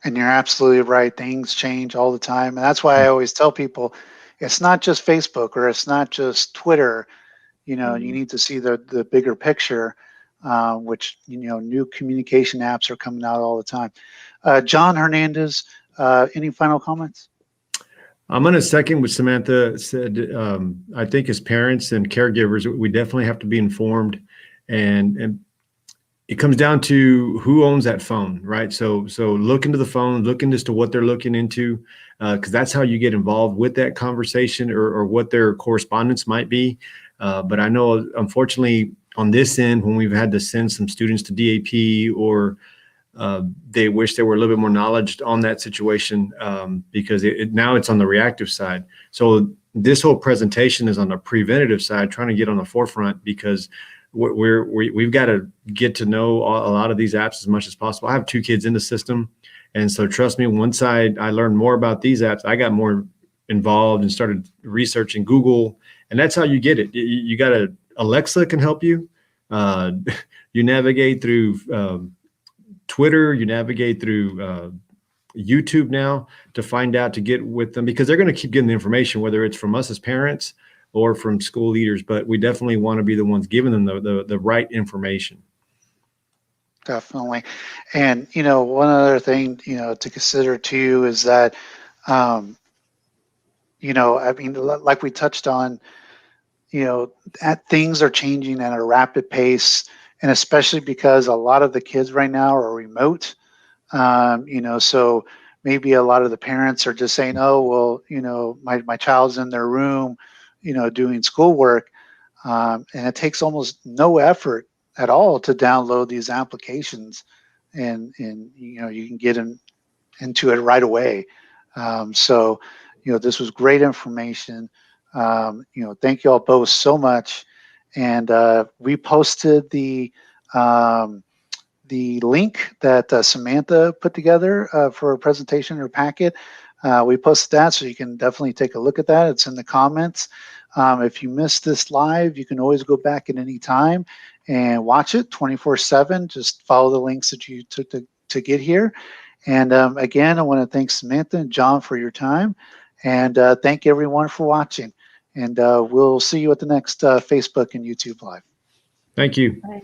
And you're absolutely right. Things change all the time. And that's why I always tell people, it's not just Facebook, or it's not just Twitter. You need to see the bigger picture, which, new communication apps are coming out all the time. John Hernandez, any final comments? I'm going to second what Samantha said. I think as parents and caregivers, we definitely have to be informed, and it comes down to who owns that phone, right? So look into the phone, look into what they're looking into, because that's how you get involved with that conversation, or what their correspondence might be. But I know, unfortunately, on this end, when we've had to send some students to DAP, or they wish there were a little bit more knowledge on that situation, because now it's on the reactive side. So this whole presentation is on the preventative side, trying to get on the forefront, because we've got to get to know a lot of these apps as much as possible. I have 2 kids in the system, and so trust me, once I learned more about these apps, I got more involved and started researching Google, and that's how you get it. You got to, Alexa can help you. You navigate through Twitter, you navigate through YouTube now to find out, to get with them, because they're going to keep getting the information, whether it's from us as parents or from school leaders, but we definitely want to be the ones giving them the right information. Definitely. And, one other thing, to consider too, is that, I mean, like we touched on, things are changing at a rapid pace, and especially because a lot of the kids right now are remote, so maybe a lot of the parents are just saying, oh, well, my child's in their room, doing schoolwork, and it takes almost no effort at all to download these applications, and you can get into it right away. So this was great information. Thank you all both so much. And we posted the link that Samantha put together for a presentation or packet. We posted that, so you can definitely take a look at that. It's in the comments. If you missed this live, you can always go back at any time and watch it 24/7. Just follow the links that you took to get here. And again, I want to thank Samantha and John for your time, and thank everyone for watching. And we'll see you at the next Facebook and YouTube Live. Thank you. Bye.